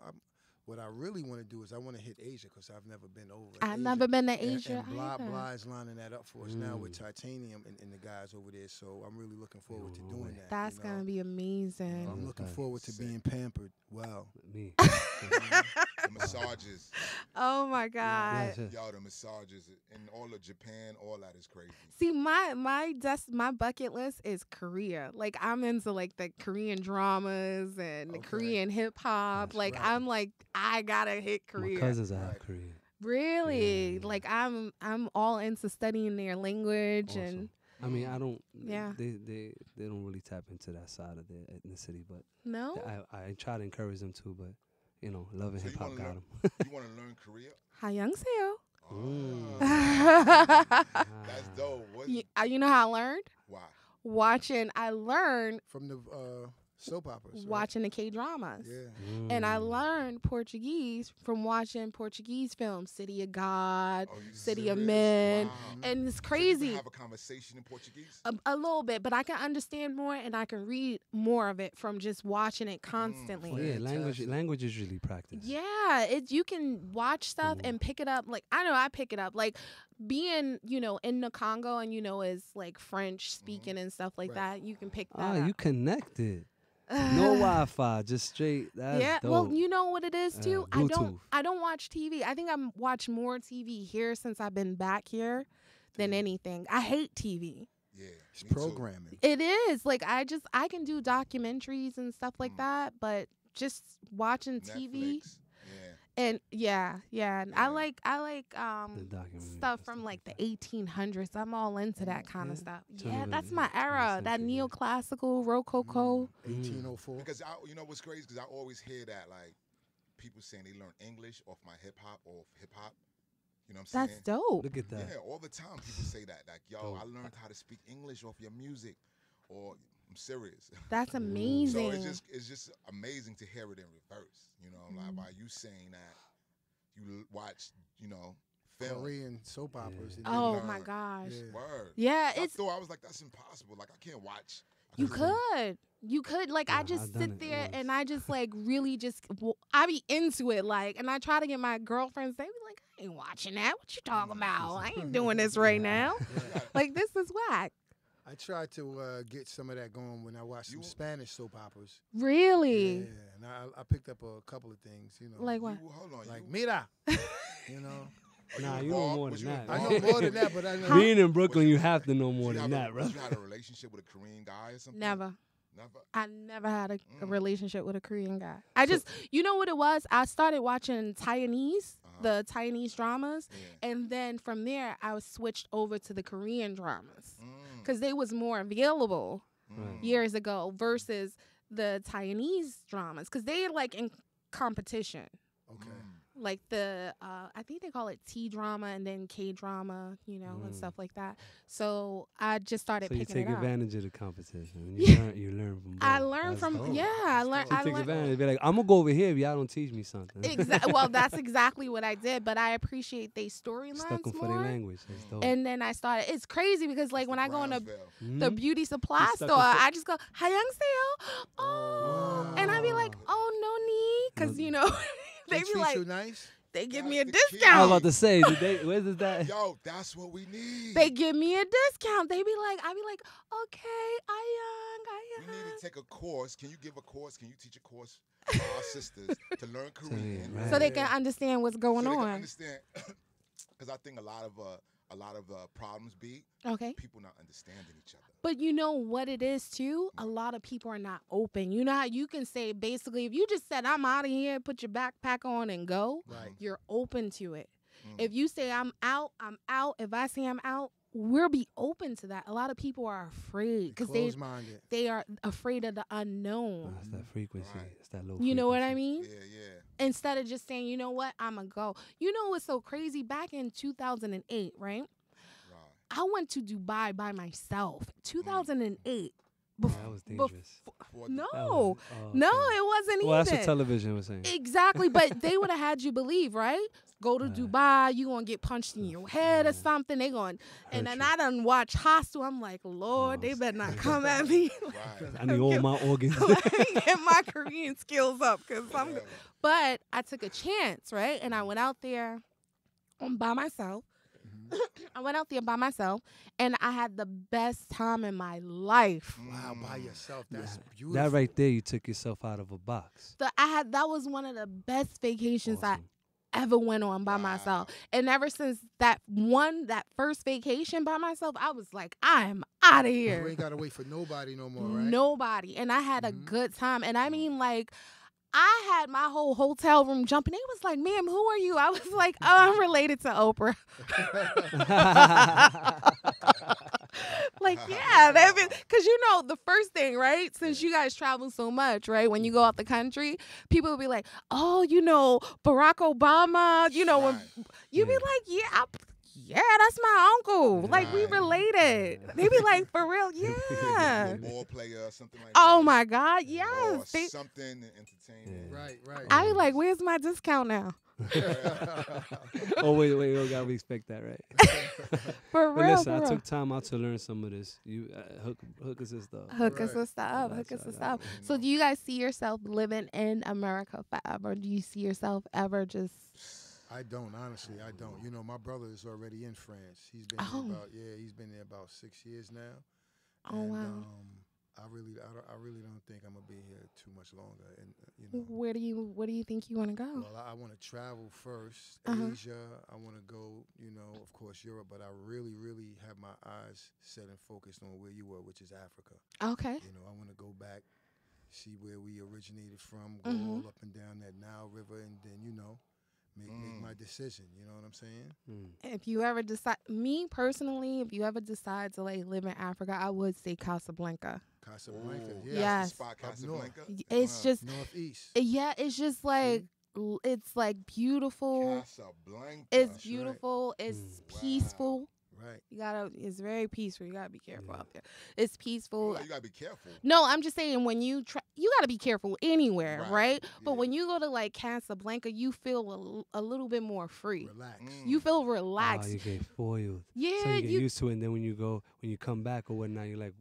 what I really want to do is I want to hit Asia because I've never been over. I've Asia. never been to And- Asia And Blah either. Blah is lining that up for us now with Titanium and the guys over there. So I'm really looking forward to doing that. That's you know? gonna be amazing. I'm looking Okay. forward to being pampered. Wow. Me. The massages. Oh my God. Yes, yes. Yo, the massages in all of Japan, all that is crazy. See, my bucket list is Korea. Like I'm into like the Korean dramas and the Okay. Korean hip hop. That's Like right. I'm like I gotta hit Korea. My cousins are half Right. Korean. Really? Yeah. Like I'm all into studying their language Awesome. and I mean, I don't. Yeah. They don't really tap into that side of their ethnicity, but no. I try to encourage them too. But you know, love and So hip you hop wanna got learn- them. You want to learn Korea? 하영세요. That's dope. What? You know how I learned? Why? I learned From the soap operas. right? watching the K-dramas. Yeah. And I learned Portuguese from watching Portuguese films, City of God, Oh, you City of serious? Men. Wow. And it's So you can crazy. have a conversation in Portuguese? A little bit, but I can understand more and I can read more of it from just watching it constantly. Well, yeah, Fantastic. language is usually practice. Yeah, you can watch stuff and pick it up. Like I know I pick it up. Like being, in the Congo and is like French speaking and stuff like that. You can pick that Ah, up. you connected. No Wi-Fi, just straight. That's Yeah, dope. well, you know what it is too. Bluetooth. I don't watch TV. I think I'm watch more TV here since I've been back here than anything. I hate TV. Yeah, It's me too. programming. It is. Like I can do documentaries and stuff like that, but just watching TV. Netflix. And and I like documentary stuff from like the 1800s. I'm all into that kind of stuff. Turn Yeah, of that's the my era. 20th That century, yeah. neoclassical, rococo. 1804. Because you know what's crazy? Because I always hear that like people saying they learn English off my hip hop or hip hop. You know what I'm saying? That's dope. Look at that. Yeah, all the time people say that. Like, yo, Dope. I learned how to speak English off your music, or I'm serious. That's So amazing. it's just amazing to hear it in reverse. You know, like by you saying that you watch, you know, film. Korean soap operas. and Oh learn. my gosh. Yeah. Word. Yeah, I it's thought I was like, that's impossible. Like I can't watch. you could like I Yeah, just I've done sit it there once. and I just like really just I be into it like, and I try to get my girlfriends. They be like, I ain't watching that. What you talking about? I ain't doing this right now. Like this is whack. I tried to get some of that going when I watched some Spanish soap operas. Really? Yeah, and I picked up a couple of things, you know. Like what? Hold on. Like, mira, you know. Nah, you know more than that. I know more than that, but I know. Being in Brooklyn, you have to know more than that, bro. You had a relationship with a Korean guy or something? Never. Never. I never had a relationship with a Korean guy. I just, you know what it was? I started watching Taiwanese, the Taiwanese dramas, and then from there I was switched over to the Korean dramas because they was more available years ago versus the Taiwanese dramas because they like in competition. Okay. Like the, I think they call it T drama and then K drama, you know, and stuff like that. So I just started So you picking it take up. advantage of the competition. You learn from both. I learned That's from, dope. yeah, I learned. You take advantage. Be like, I'm gonna go over here if y'all don't teach me something. Exactly. Well, that's exactly what I did, but I appreciate they storylines Stuck them for their more. language. That's dope. And then I started. It's crazy because like when I go in the Brownsville. beauty supply stuck store, them for- I just go Hayoungseo, oh, and I be like, oh no need, because you know they be treat like, you nice. they give That's me a the key. I was discount. about to say, where's that? Yo, that's what we need. They give me a discount. They be like, I be like, okay, We need to take a course. Can you give a course? Can you teach a course for our sisters to learn Korean? right. so they can understand what's going so they can on. understand. Because I think a lot of problems be Okay. people not understanding each other. But you know what it is too? A lot of people are not open. You know how you can say basically if you just said I'm out of here, put your backpack on and go, Right. you're open to it. If you say I'm out, I'm out. If I say I'm out, we'll be open to that. A lot of people are afraid because Close-minded. they are afraid of the unknown. That's that frequency. Right. It's that low. You know what I frequency. mean? Yeah. Instead of just saying, you know what, I'ma go. You know what's so crazy? Back in 2008, right? I went to Dubai by myself. 2008. That was dangerous. No, Oh, no, okay. it wasn't Well, even. that's what television was saying. Exactly, but they would have had you believe, right? Go to Dubai, you gonna get punched in your head or something. They going, and then I done watch Hostel. I'm like, Lord, they better not come at me. I need all my organs. Let me get my Korean skills up, But I took a chance, right? And I went out there by myself. I went out there by myself, and I had the best time in my life. Wow, by yourself. That's beautiful. That right there, you took yourself out of a box. That was one of the best vacations Awesome. I ever went on by myself. And ever since that first vacation by myself, I was like, I am out of here. You ain't got to wait for nobody no more, right? Nobody. And I had a good time. And I mean, like, I had my whole hotel room jumping. They was like, ma'am, who are you? I was like, oh, I'm related to Oprah. Like, yeah, because you know, the first thing, right? Since you guys travel so much, right? When you go out the country, people will be like, oh, you know, Barack Obama, you know, when you be like, yeah, that's my uncle. Like, we related. They be like, for real, yeah. Ball player or something like Oh, that. my God, yes. Or something entertaining. Right. I be like, where's my discount now? Oh, wait, we gotta respect that, right? For But real, listen, for I real. took time out to learn some of this. You hook us and stuff. Hook us and stuff. Right. Hook us and Blahzah, stuff. So do you guys see yourself living in America forever? Do you see yourself ever just... I don't, honestly, I don't. You know, my brother is already in France. He's been Oh. there he's been there about 6 years now. Oh, And, wow. I really don't think I'm gonna be here too much longer. And you know, Where do you think you want to go? well, I want to travel first, Asia. I want to go, you know, of course Europe, but I really, really have my eyes set and focused on where you were, which is Africa. Okay. You know, I want to go back, see where we originated from, go all up and down that Nile River, and then you know, make my decision. You know what I'm saying? If you ever decide, me personally, if you ever decide to like live in Africa, I would say Casablanca. Casablanca, Ooh, yeah. Yes. That's the spot, Casablanca. It's just Northeast. yeah, it's just like it's like beautiful. Casablanca. It's That's beautiful. It's Wow. peaceful. Right. You gotta. It's very peaceful. You gotta be careful out there. It's peaceful. Oh, you gotta be careful. No, I'm just saying when you you gotta be careful anywhere, Right. right? But Yeah. when you go to like Casablanca, you feel a little bit more free. Relax. You feel Oh, relaxed. you get spoiled. Yeah, So you get you used to it, and then when you come back or whatnot, you're like,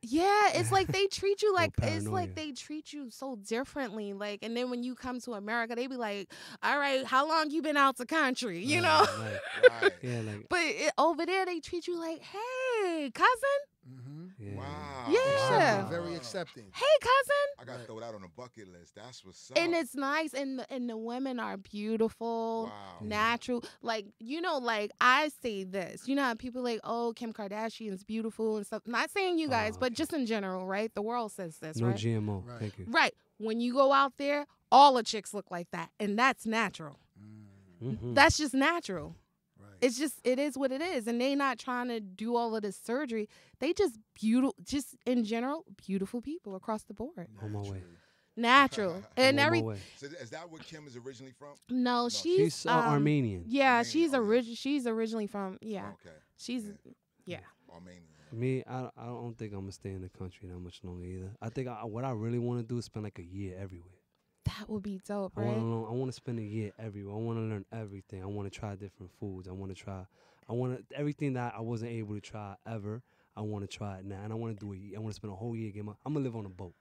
Yeah, it's like they treat you like Little it's paranoia. like they treat you so differently. Like, and then when you come to America, they be like, "All right, how long you been out the country?" You know. like, Right. yeah, like, But over there, they treat you like, "Hey, cousin. Mm-hmm. yeah. Wow. Yeah. Very accepting. Hey, cousin." I gotta throw that on the bucket list. That's what's up. And it's nice, and the women are beautiful, Wow. natural. Like, you know, like I say this, you know how people like, oh, Kim Kardashian's beautiful and stuff. Not saying you guys, but okay. just in general, right? The world says this, No right? GMO. Right. Thank you. Right. When you go out there, all the chicks look like that, and that's natural. Mhm. That's just natural. Right. It's just, it is what it is, and they not trying to do all of this surgery. They just just in general, beautiful people across the board. On my way. Natural and I'm on my every. way. So is that where Kim is originally from? No, she's She's Armenian. Yeah, Armenian, she's okay. she's originally from Okay. She's yeah. Armenian. Me, I don't think I'm gonna stay in the country that much longer either. I think what I really want to do is spend like a year everywhere. That would be dope, I right? want to spend a year everywhere. I want to learn everything. I want to try different foods. I want to everything that I wasn't able to try ever. I want to try it now, and I want to do it. I want to spend a whole year. I'm gonna live on a boat.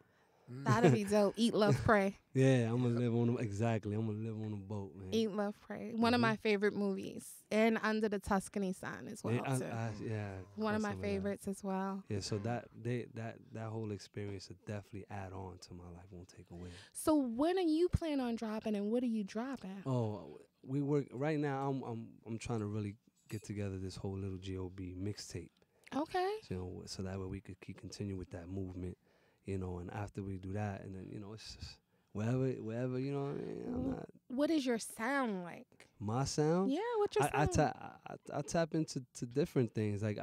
That'd be dope. Eat, love, pray. Yeah, I'm gonna live on exactly. I'm gonna live on a boat, man. Eat, love, pray. One of my favorite movies, and Under the Tuscany Sun as well. Yeah, too. yeah. One of my some that. favorites as well. Yeah, so that whole experience would definitely add on to my life. Won't take away. So when are you planning on dropping, and what are you dropping? Oh, we work right now. I'm trying to really get together this whole little GOB mixtape. Okay. You know, so that way we could continue with that movement. You know, and after we do that, and then it's just wherever, you know what I mean. I'm not What is your sound like? my sound. Yeah, what's your sound? I tap into different things. Like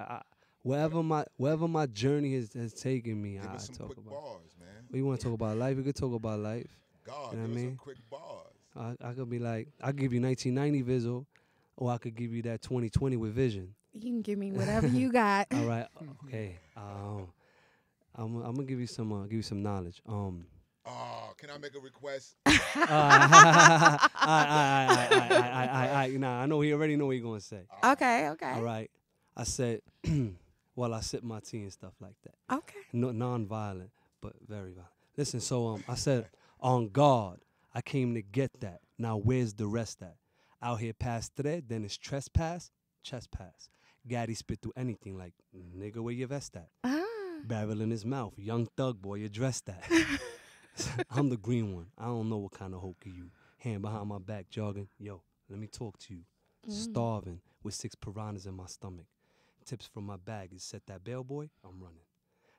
wherever my journey has taken me, Give I us some talk quick about. bars, man. We want to talk about life. We could talk about life. God, You know what I give us mean? some quick bars. I could be like, I'll give you 1990 visual, or I could give you that 2020 with vision. You can give me whatever you got. All right, okay. I'm gonna give you some knowledge. Oh, can I make a request? Nah, I know he already know what you're gonna say. Okay. All right, I said, while I sip my tea and stuff like that. Okay. No, non-violent, but very violent. Listen, so I said, on guard, I came to get that. Now where's the rest at? Out here past thread, then it's trespass, chest pass. Gaddy spit through anything like, nigga, where your vest at? Barrel in his mouth, young thug boy, address that. I'm the green one. I don't know what kind of hokey you. Hand behind my back, jogging. Yo, let me talk to you. Starving with 6 piranhas in my stomach. Tips from my bag is set that bail boy, I'm running.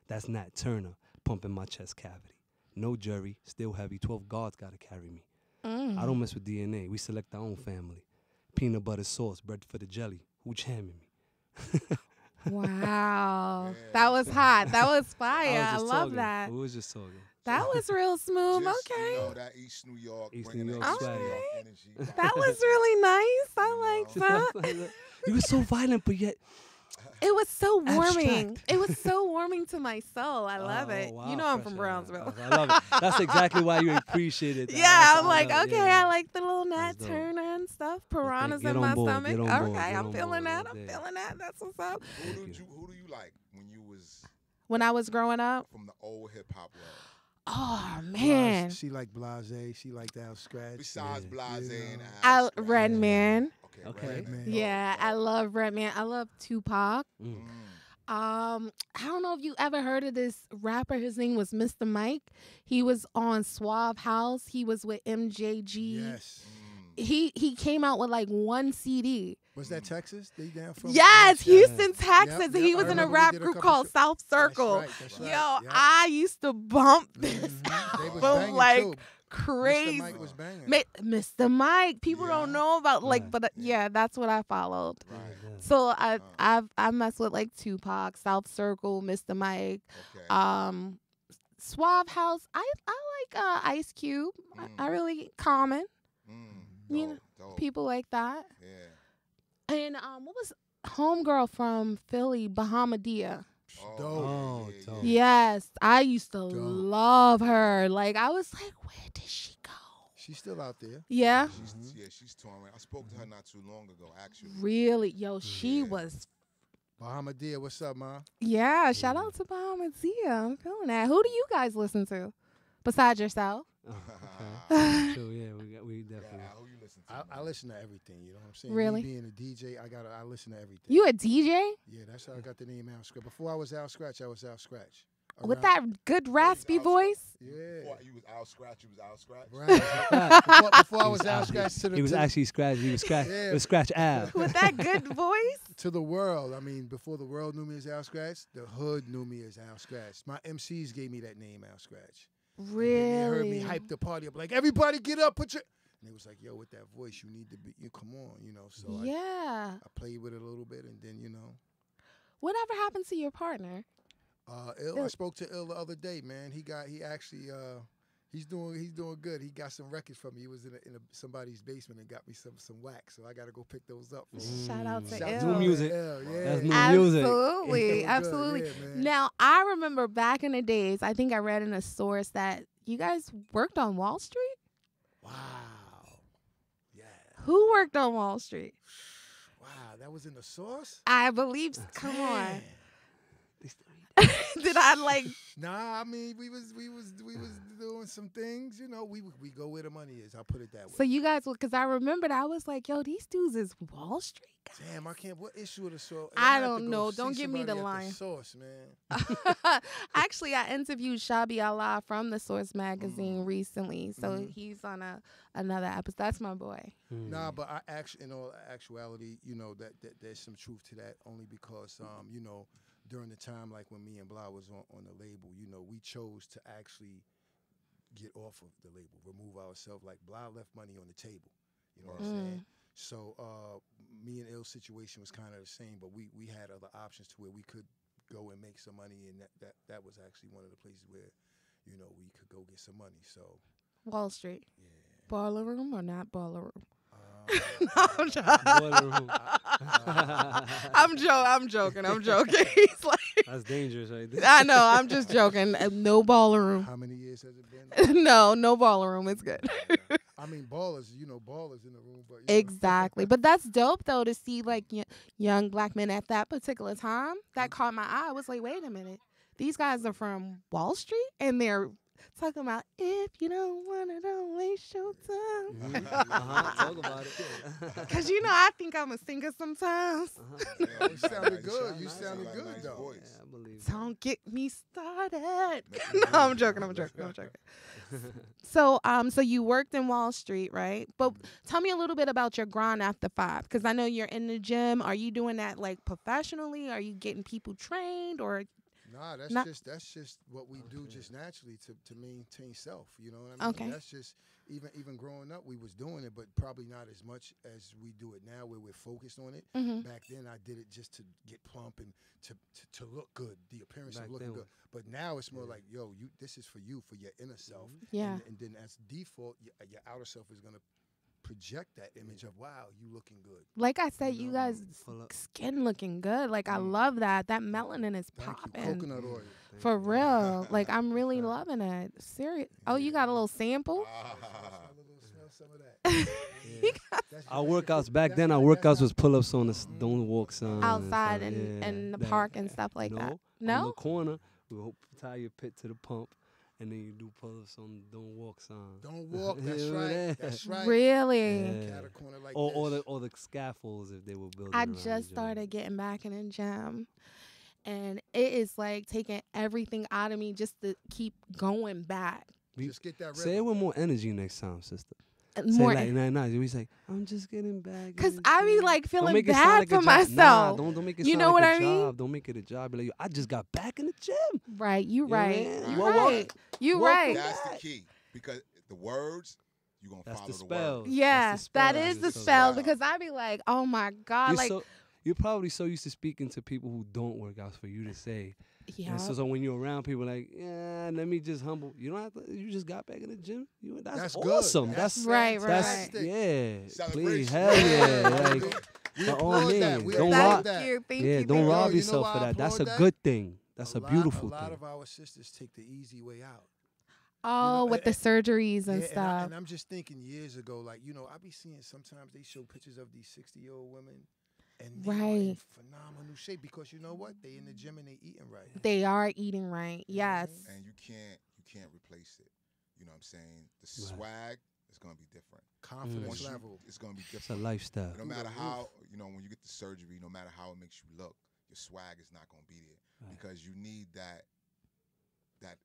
That's Nat Turner pumping my chest cavity. No jury, still heavy. 12 guards gotta carry me. I don't mess with DNA. We select our own family. Peanut butter sauce, bread for the jelly. Who jamming me? Wow. That was hot. That was fire. I was just love talking. that. We was just talking. That was real smooth. Just, Okay. You know, that East New York, East bringing New that York East New swag. York energy. That was really nice. I like that. You were so violent, but yet It was so warming. Abstract. It was so warming to my soul. I love Oh, it. wow, You know I'm fresh from air. Brownsville. I love it. That's exactly why you appreciated that. Yeah, I'm I like, love it. okay, Yeah. I like the little Nat That's dope. Turner and stuff. Piranhas get in on my board, stomach. get on board, Okay, get I'm on feeling board that. right I'm there. feeling that. That's what's up. Who do you like when you was When I was growing up, from the old hip hop world? oh man, She like Blahzah. She like that Skratch. Besides Yeah. Blahzah Yeah. and I Al Scratch. Redman. Okay. Okay. Redman. Man. Yeah, I love Redman. I love Tupac. Mm. I don't know if you ever heard of this rapper. His name was Mr. Mike. He was on Suave House. He was with MJG. Yes. He came out with like one CD. Was that Texas? They down from? Yes, Houston, Texas. Yep, He yep, was I in a remember we rap did a group couple called shows. South Circle. That's right. Yo, Yep. I used to bump this They was album banging like too. crazy. Mr. Mike was banging. Mr. Mike. People don't Yeah. know about like, Right. but yeah, that's what I followed. Right. So I mess with like Tupac, South Circle, Mr. Mike, Okay. Suave House. I like Ice Cube. I really Common. You know, Dope. people like that. Yeah. And what was Homegirl from Philly, Bahamadia? Dope. Oh, yeah, dope. Yes, I used to Dope. love her. Like I was like, where did she go? She's still out there. Yeah, She's touring. I spoke to her not too long ago, actually. really, yo, she Yeah. was. Bahamadia, what's up, ma? Yeah, shout out to Bahamadia. I'm feeling that. Who do you guys listen to besides yourself? Oh, okay. So yeah, we definitely. Who you listen to? I listen to everything. You know what I'm saying? Really? Me being a DJ, I listen to everything. You a DJ Yeah, that's how I got the name Al Scratch. Before I was Al Scratch, I was Al Scratch. with Around- that good raspy voice? Yeah. Before you was Al Scratch, you was Al Scratch. Right. before I He was Al Scratch to the He was to- actually Scratch. He was Scratch. Yeah. It was Scratch Ab. With that good voice? to the world. I mean, before the world knew me as Al Scratch, the hood knew me as Al Scratch. My MCs gave me that name, Al Scratch. Really? And they heard me hype the party up, like, everybody get up, put your. And they was like, yo, with that voice, you need to be, you come on, you know. So Yeah. I played with it a little bit, and then, you know. Whatever happened to your partner? I spoke to Ill the other day, man. He's doing good. He got some records from me. He was in somebody's basement and got me some wax, so I got to go pick those up. Shout out to Shout Ill. out New to music. Ill, yeah. That's new music. Absolutely, Good, absolutely. yeah, man. Now, I remember back in the days, I think I read in a source that you guys worked on Wall Street? Wow. Yeah. Who worked on Wall Street? Wow, that was in the source? I believe, come on. Man. Did I like, Nah, I mean we was doing some things, you know. We go where the money is. I'll put it that way. so you guys, because I remembered I was like, yo, these dudes is Wall Street guys. Damn, I can't. What issue of the source? I have to don't go know. see Don't give me the somebody at line. source, man. Actually, I interviewed Shabi Allah from the Source magazine recently, so he's on another episode. That's my boy. Nah, but I actually, in all actuality, you know that there's some truth to that. Only because, you know, during the time like when me and Blah was on the label, you know, we chose to actually get off of the label, remove ourselves. Like Blah left money on the table. You know what I'm saying? So me and Ill's situation was kind of the same, but we had other options to where we could go and make some money, and that was actually one of the places where, you know, we could go get some money. So Wall Street. yeah. Baller room or not baller room? Boiler room. I'm joking. He's like, That's dangerous right there. I know, I'm just joking. No baller room. How many years has it been? No baller room. It's good. I mean, ballers in the room, but you know. Exactly. But that's dope, though, to see, like, young black men at that particular time. That caught my eye. I was like, wait a minute. These guys are from Wall Street, and they're talking about, if you don't want to, don't waste your time. Talk about it. Because, you know, I think I'm a singer sometimes. Yeah, You sounded good. sound You nice. sounded Got a good, nice though. voice. Yeah, I believe Don't get me started. Make No, it I'm good. joking. So you worked in Wall Street, right? But tell me a little bit about your grind after 5, because I know you're in the gym. Are you doing that like professionally? Are you getting people trained, or? Nah, that's Not- just what we do just naturally to maintain self. You know what I mean? Okay. That's just even growing up, we was doing it, but probably not as much as we do it now, where we're focused on it. Mm-hmm. Back then, I did it just to get plump and to look good, the appearance Back of looking then. good. But now it's more like, yo, this is for you, for your inner self. Yeah. And then as default, your outer self is gonna project that image of, wow, you looking good. Like I said, You you know, guys full up. skin looking good. Like I love that. That melanin is Thank you. popping. Coconut oil. For real. Like I'm really loving it. Serious. Oh, you got a little sample? Smell some of that. That's Our just- workouts back that's then, our not- that's workouts not- was pull-ups on the don't walk sign. Outside and in, stuff. in the that- park and stuff like that. On No? the corner, we will tie your pit to the pump, and then you do pull-ups on the don't walk sign. Don't walk. That's Yeah, right. yeah. That's right. Really? Yeah. Cat a corner like Or this. the scaffolds if they were building. I around the just gym. started getting back in the gym. and it is like taking everything out of me just to keep going back. Just get that Say it rhythm. with more energy next time, sister. More, Say like, nah. We say, I'm just getting back. cause I be like Don't feeling make it sound bad like a for job. myself. Nah, don't make it You sound know like what a I mean? job. Don't make it a job. Be like, yo, I just got back in the gym. Right, you know what I right, mean? you Well, right, you welcome right. That's the key, because the words, you gonna That's follow the the spell. words. Yeah, That's the that spell. is the That's the spell spell. because I be like, oh my God, You're probably so used to speaking to people who don't work out for you to say. yeah, And so when you're around people like, yeah, let me just humble. You don't have to. You just got back in the gym. That's good. awesome. That's right, That's fantastic. yeah. Please, Celebration. hell yeah. We Like, by all applaud that. means, We don't applaud rob. that. Thank you, thank Yeah, you. don't thank rob you know yourself why for I that. That's a applaud that? good thing. That's a beautiful A lot thing. of our sisters take the easy way out. Oh, know, with the surgeries and Yeah, stuff. and I'm just thinking years ago, like, I be seeing sometimes they show pictures of these 60-year-old women, and they are in Right. phenomenal shape because you know what? They in the gym and they eating right. They are eating right. Yes. And you can't replace it. You know what I'm saying? The Right. swag is gonna be different. Confidence Once level. it's gonna be It's a different. lifestyle. No Through matter the how, when you get the surgery, no matter how it makes you look, your swag is not gonna be there Right. because you need that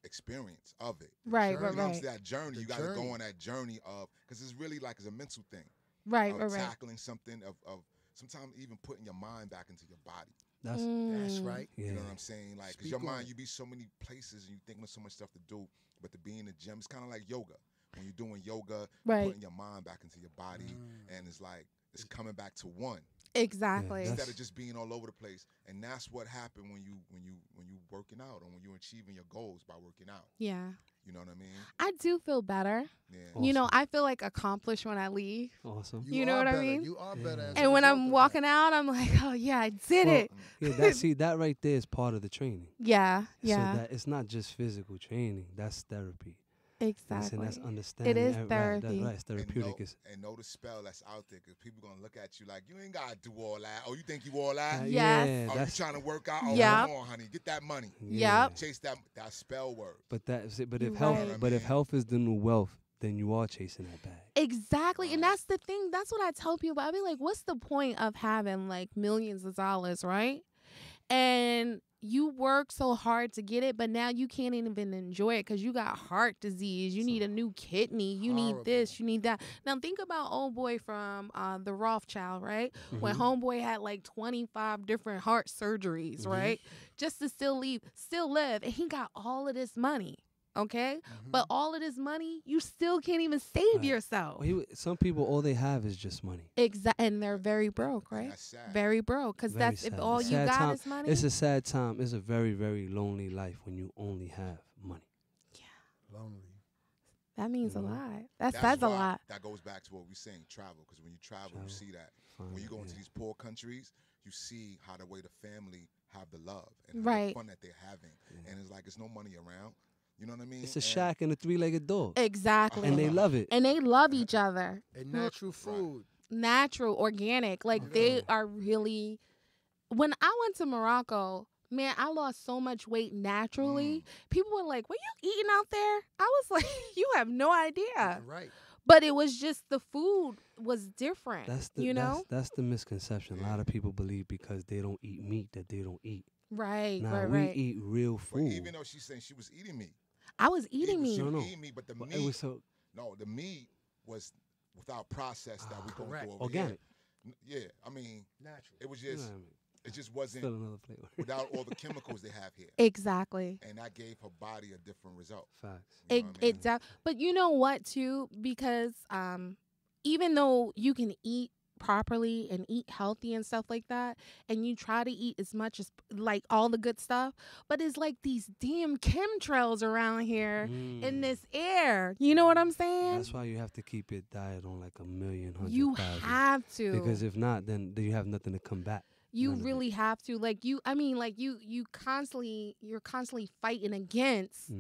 experience of it. Right, journey. right, You know what I'm right. saying? That journey, The you got to journey. go on that journey of, because it's really like it's a mental thing Right, of right, right. tackling something of sometimes even putting your mind back into your body. That's That's Mm. right. yeah. You know what I'm saying? Like, because Speak your on mind, it. you be so many places and you thinking of so much stuff to do, but to be in the gym, it's kind of like yoga. When you're doing yoga, Right. you're putting your mind back into your body, and it's like it's coming back to one Exactly. Yeah, instead of just being all over the place. And that's what happened when you working out, or when you're achieving your goals by working out. Yeah. You know what I mean? I do feel better. Yeah. You know, Awesome. I feel like accomplished when I leave. Awesome. You know are what I better. mean? You are better. Yeah. as a And when result I'm of walking that. out, I'm like, oh yeah, I did Well, it. Yeah, that right there is part of the training. Yeah. Yeah. So that it's not just physical training. That's therapy. Exactly. And that's understanding. is Right, therapy. Right, it's therapeutic. And know the spell that's out there, because people gonna look at you like, you ain't gotta do all that. Oh, you think you all that? Yes. Yeah, Oh, you that's trying to work out? Oh, Yeah. come on, honey, get that money. Yep. Chase that spell word. But that's it. But if You're health, right. but if health is the new wealth, then you are chasing that bag. Exactly. And Right. that's the thing. That's what I tell people. I be like, what's the point of having like millions of dollars, right? And you work so hard to get it, but now you can't even enjoy it because you got heart disease. You need a new kidney. You need this. Horrible. You need that. Now think about old boy from the Rothschild, right? When Mm-hmm. homeboy had like 25 different heart surgeries, Mm-hmm. right? Just to still live. And he got all of this money. Okay, but all of this money, you still can't even save Right. yourself. Some people, all they have is just money. And they're very broke, right? That's sad. Very broke, because Very that's if sad. all It's you sad got time. is money. It's a sad time. It's a very, very lonely life when you only have money. Lonely. That means a Mhm. lot. That That's says a why lot. That goes back to what we're saying, travel. Because when you travel, you see that. Fine, When you go into yeah. these poor countries, you see how the way the family have the love and Right. the fun that they're having. And it's like it's no money around. You know what I mean? It's a And shack and a three-legged dog, Exactly. and they love it. And they love each other. And natural food. Natural, organic. Like they Yeah. are really. When I went to Morocco, man, I lost so much weight naturally. People were like, "Were you eating out there?" I was like, "You have no idea." Right. But it was just the food was different. That's the you know. that's the misconception. A lot of people believe because they don't eat meat that they don't eat. Right. Nah, right. we Right. eat real But food. even though she's saying she was eating meat, I was eating she meat. was No. eating meat, but the But meat, it was so the meat was without process that we going correct. through over organic. here. Yeah, I mean, Natural. it was You know just, what I mean? it just wasn't Still another flavor. without all the chemicals they have here, Exactly. and that gave her body a different result. Facts. You know what I mean? But you know what too, because even though you can eat properly and eat healthy and stuff like that, and you try to eat as much as like all the good stuff, but it's like these damn chemtrails around here in this air. You know what I'm saying? That's why you have to keep your diet on like 1,100,000. You have to. Because if not, then you have nothing to combat. You None of it. really have to. Like you're constantly fighting against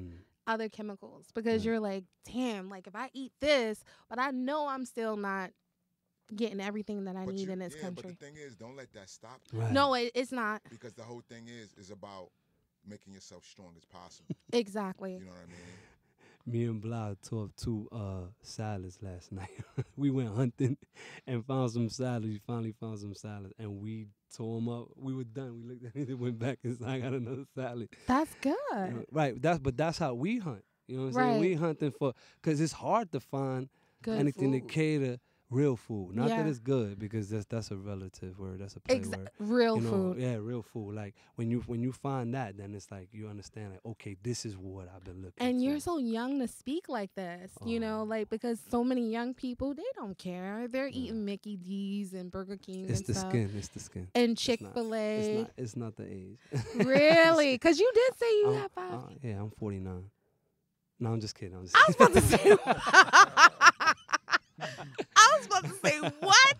other chemicals because you're like, damn, like if I eat this, but I know I'm still not getting everything that I But need you- in this yeah, country. But the thing is, don't let that stop you. Right. No, it's not. Because the whole thing is about making yourself strong as possible. Exactly. You know what I mean? Me and Blah tore up 2 salads last night. We went hunting and found some salads. We finally found some salads and we tore them up. We were done. We looked at it and went back inside. I got another salad. That's good. You know, right. That's how we hunt. You know what I'm saying? Right. We hunting because it's hard to find Good anything food. to cater real food. Not Yeah. that it's good because that's a relative word. That's a play word. Real You know, food. yeah, real food. Like when you find that, then it's like you understand. Like, okay, this is what I've been looking for. And you're so young to speak like this, you know, like because so many young people, they don't care. They're eating Mickey D's and Burger King It's and the stuff. skin. It's the skin. And It's Chick-fil-A. It's not the age. Really? Because you did say you have 5. Yeah, I'm 49. No, I'm just kidding. I'm just I was about to say. I was about to say what?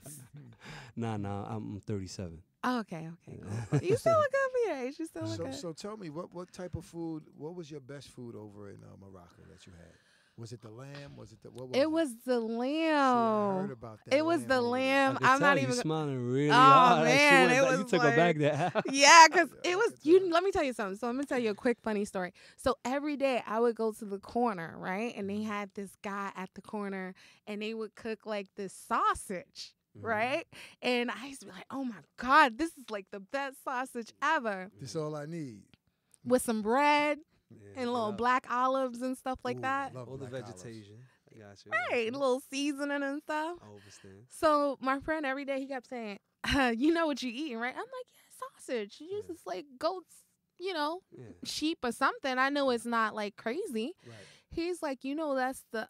Nah, I'm 37. Oh, okay, cool. You still look good for your age. You still look good. So tell me, what type of food? What was your best food over in Morocco that you had? Was it the lamb? Was it the what? It was the See, I lamb. heard about that. It was the over there. lamb. I can I'm tell not you even. smiling really Oh, hard. Like, man, she it went back, was you took her back there. Yeah, because it was you. Let me tell you something. So let me tell you a quick funny story. So every day I would go to the corner, right, and they had this guy at the corner, and they would cook like this sausage, right, and I used to be like, oh my god, this is like the best sausage ever, This all I need. with some bread Yeah, and little yeah. black olives and stuff like Ooh, that. love All the black olives. vegetation. I got you. Right, a little seasoning and stuff. I understand. So my friend every day he kept saying, "You know what you eating, right?" I'm like, "Yeah, sausage. You just like goats, you know, Yeah. sheep or something. I know it's not like crazy." Right. He's like, "You know, that's the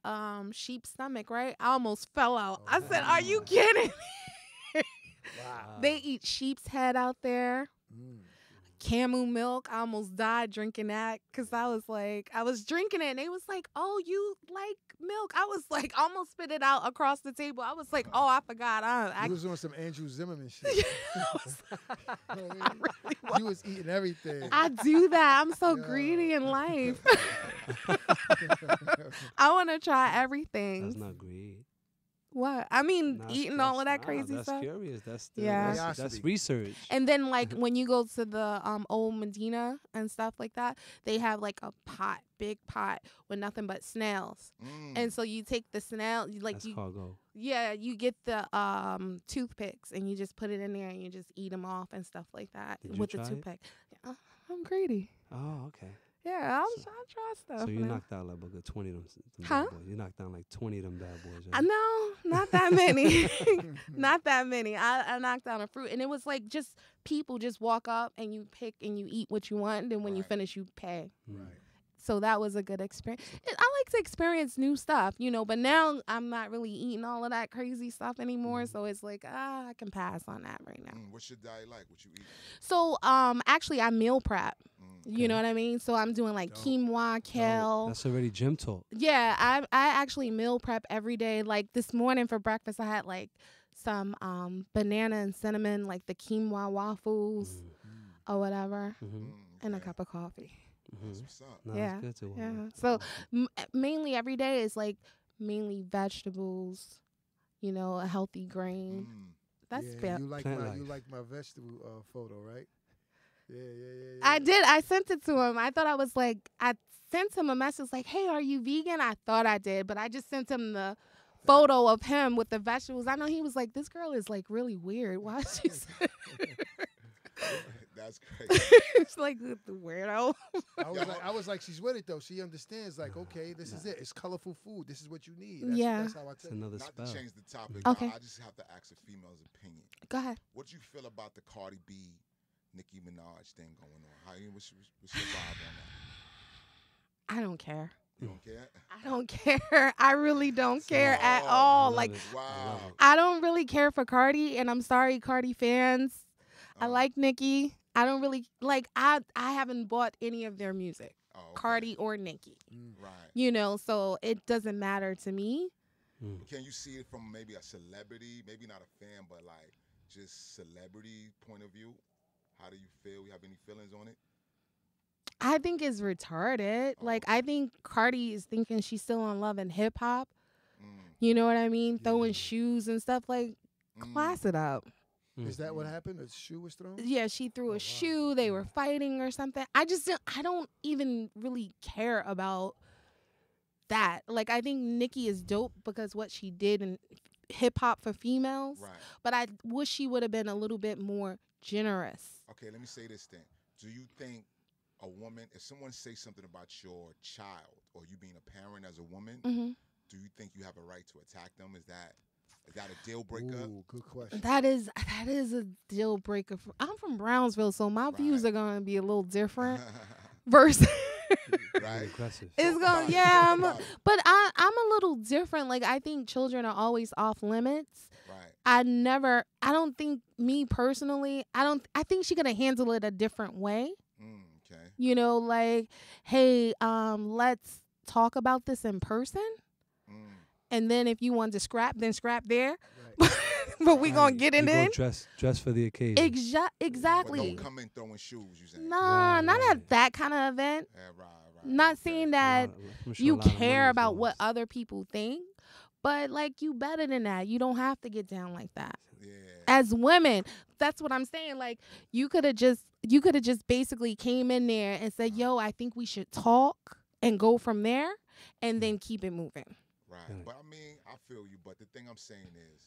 sheep's stomach, right?" I almost fell out. Oh, I said, "Are you wow. kidding?" Wow. They eat sheep's head out there. Mm. Camel milk. I almost died drinking that because I was drinking it and they was like, "Oh, you like milk?" I was like, almost spit it out across the table. I was like, "Oh, I forgot." You was on some Andrew Zimmerman shit. You was eating everything. I do that. I'm so Yo. greedy in life. I want to try everything. That's not greed. What? I mean, Nah, eating all of that nah, crazy that's stuff. curious. That's Yeah. that's Curiosity. research. And then, like, when you go to the old Medina and stuff like that, they have like a pot, big pot with nothing but snails. And so you take the snail, That's cargo. yeah, you get the toothpicks and you just put it in there and you just eat them off and stuff like that Did you with the try it? toothpick. I'm greedy. Oh, okay. Yeah, I'll try stuff. So you man. knocked out like a good 20 of them, Huh? bad boys. You knocked down like 20 of them bad boys. Right? No, not that many. Not that many. I knocked down a fruit, and it was like just people just walk up and you pick and you eat what you want, and then when you Right. finish, you pay. Right. So that was a good experience. I like to experience new stuff, you know, but now I'm not really eating all of that crazy stuff anymore. So it's like, I can pass on that right now. What's your diet like? What you eat? So actually, I meal prep. You know what I mean? So I'm doing like Dope. quinoa, kale. That's already gym talk. Yeah, I actually meal prep every day. Like this morning for breakfast, I had like some banana and cinnamon, like the quinoa waffles or whatever, and a cup of coffee. That's what's up. No, Yeah, it's good to Yeah. So mainly every day is like mainly vegetables, you know, a healthy grain. That's Yeah, fair. you like Plant my life. you like my vegetable photo, right? Yeah. I did. I sent it to him. I thought I sent him a message like, "Hey, are you vegan?" I thought I did, but I just sent him the photo of him with the vegetables. I know he was like, "This girl is like really weird. Why is she?" That's crazy. It's like the weirdo. I was like, she's with it though. She understands. Like, okay, this is it. It's colorful food. This is what you need. That's how I It's take it. another Not spell. to change the topic. Okay. I just have to ask a female's opinion. Go ahead. What do you feel about the Cardi B, Nicki Minaj thing going on? What's your vibe on that? I don't care. You don't care? I don't care. I really don't care at all. Like, Wow. I don't really care for Cardi, and I'm sorry, Cardi fans. I like Nicki. I don't really like. I haven't bought any of their music, Oh, okay. Cardi or Nicki. Right. You know, so it doesn't matter to me. Can you see it from maybe a celebrity, maybe not a fan, but like just celebrity point of view? How do you feel? You have any feelings on it? I think it's retarded. Like, I think Cardi is thinking she's still in love and hip hop. You know what I mean? Throwing shoes and stuff. Like, class it up. Is that what happened? A shoe was thrown? Yeah, she threw a shoe. They were fighting or something. I don't even really care about that. Like, I think Nicki is dope because what she did in hip hop for females. Right. But I wish she would have been a little bit more generous. Okay, let me say this then. Do you think a woman, if someone says something about your child or you being a parent as a woman, do you think you have a right to attack them? Is that a deal breaker? Ooh, good question. That is a deal breaker. I'm from Brownsville, so my views are going to be a little different. Versus Right. Aggressive. it's going, yeah, but I'm a little different. Like, I think children are always off limits. Right. I don't think, me personally, I think she's gonna handle it a different way. Okay. You know, like, hey, let's talk about this in person. And then if you want to scrap, then scrap there. Right. But we gonna get it in. Dress for the occasion. Exactly. But don't come in throwing shoes, you saying? Nah, not at that kind of event. Yeah, right. Not saying that you care about what other. other people think, but like, you better than that. You don't have to get down like that. Yeah. As women, that's what I'm saying. Like, you could have just basically came in there and said, yo, I think we should talk and go from there and then keep it moving. Right. But I mean, I feel you. But the thing I'm saying is,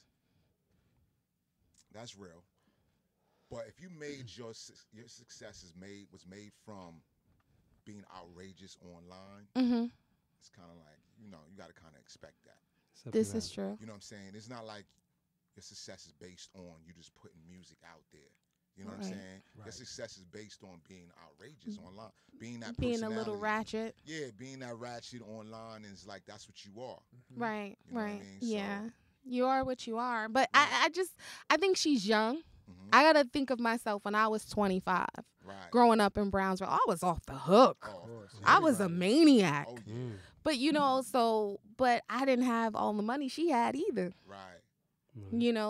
that's real. But if you made your success was made from being outrageous online, it's kind of like, you got to kind of expect that. This is true. You know what I'm saying? It's not like your success is based on you just putting music out there. You know what I'm saying? Right. Your success is based on being outrageous online, being a little ratchet. Yeah, being that ratchet online is like, that's what you are. Right, you know right. What I mean? Yeah, so, you are what you are. But I think she's young. I gotta think of myself when I was 25, growing up in Brownsville. I was off the hook. I was a maniac. Oh, yeah. But but I didn't have all the money she had either. Right.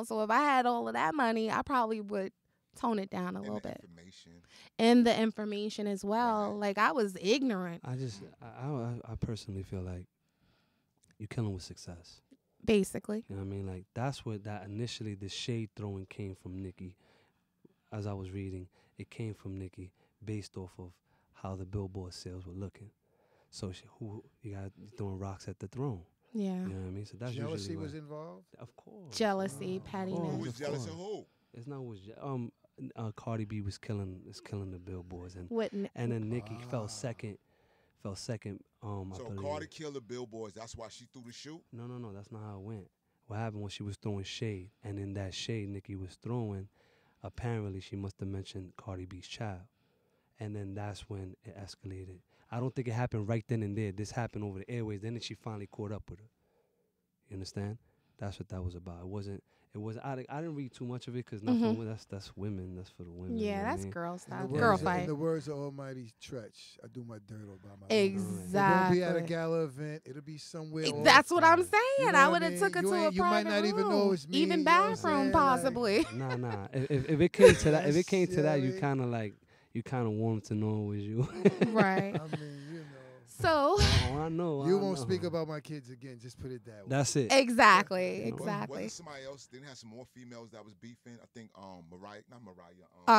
So if I had all of that money, I probably would tone it down a little bit. And the information as well. Right. Like, I was ignorant. I personally feel like you're killing with success. Basically. You know what I mean? Like, that's what initially the shade throwing came from Nicki. As I was reading, it came from Nicki based off of how the Billboard sales were looking. So you got throwing rocks at the throne. Yeah. You know what I mean? So that's jealousy was involved? Of course. Jealousy, pettiness. Who was jealous of who? It's not Cardi B was killing the Billboards, and then Nicki fell second. So Cardi killed the Billboards. That's why she threw the shoe? No, that's not how it went. What happened was she was throwing shade, and in that shade Nicki was throwing, apparently she must have mentioned Cardi B's child, and then that's when it escalated. I don't think it happened right then and there. This happened over the airways. Then she finally caught up with her. You understand? That's what that was about. It wasn't. I didn't read too much of it because that's women. That's for the women. Yeah, that's girl stuff. Girl fight. In the words of Almighty Stretch, I do my dirt all by myself. Exactly. It won't be at a gala event. It'll be somewhere. That's what I'm saying. I would have took her to a private You might not even know it's me. Even bathroom, possibly. Nah. If it came to that, you kind of wanted to know it was you. Right. I mean, So I know. You won't speak about my kids again. Just put it that way. That's it. Exactly. Wasn't somebody else? Didn't have some more females that was beefing? I think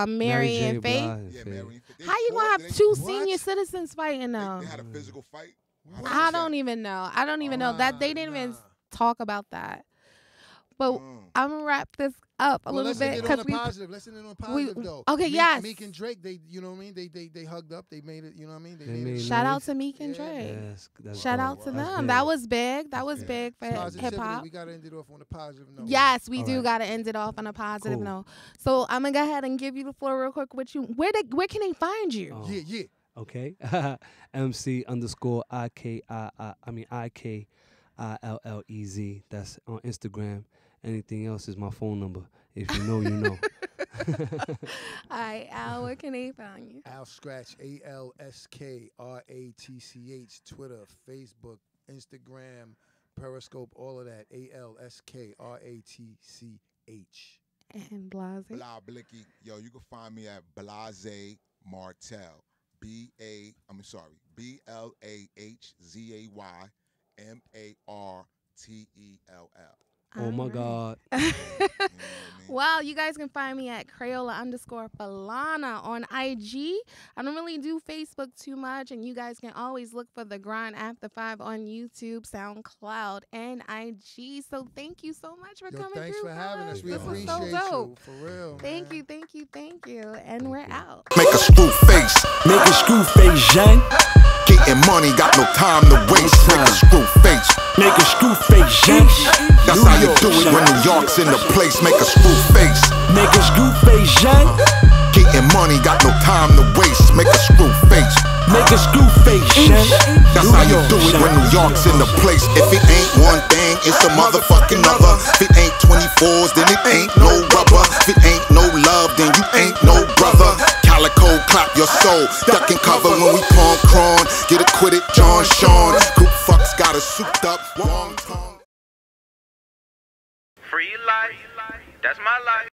Mary and Faith. Yeah, Mary and Faith. How you gonna have two senior citizens fighting though? They had a physical fight. I don't even know. That they didn't even talk about that. But I'm gonna wrap this up a little bit because Let's end it on positive though. Okay, yes. Meek and Drake, you know what I mean? They hugged up. They made it. You know what I mean? They made it. Shout out to Meek and Drake. Yes, shout out to them. That was big. That was big for hip hop. We gotta end it off on a positive note. Yes, we do gotta end it off on a positive note. So I'm gonna go ahead and give you the floor real quick. Where can they find you? Yeah. Okay. MC _IKILLEZ. That's on Instagram. Anything else is my phone number. If you know, you know. All right, Al, where can they find you? Al Skratch, ALSKRATCH, Twitter, Facebook, Instagram, Periscope, all of that. ALSKRATCH. And Blahzah. Blah Blicky. Yo, you can find me at Blahzah Martell. BLAHZAY MARTELL. Oh my God. Well, you guys can find me at Crayola_Falana on IG. I don't really do Facebook too much, and you guys can always look for The Grind After 5 on YouTube, SoundCloud, and IG. So thank you so much for coming thanks through. for having us. We This was appreciate so dope. you, for real. Thank you, thank you, thank you. And we're out. Make a screw face. Make a screw face, Jean. Getting money, got no time to waste. Make a screw face. Make a screw face, Jean. That's how you do it when New York's in the place. Make a screw face. Make a screw face, Jean. Getting money, got no time to waste. Make a screw face. Make a screw face, Jean. That's how you do it when New York's in the place. If it ain't one thing, it's a motherfucking other. If it ain't 24s, then it ain't no rubber. If it ain't no love, then you ain't no brother. Calico, clap your soul. Duck and cover when we punk crawn. Get acquitted, John Sean. Group fucks got us souped up. Wrong tongue. Free life, that's my life.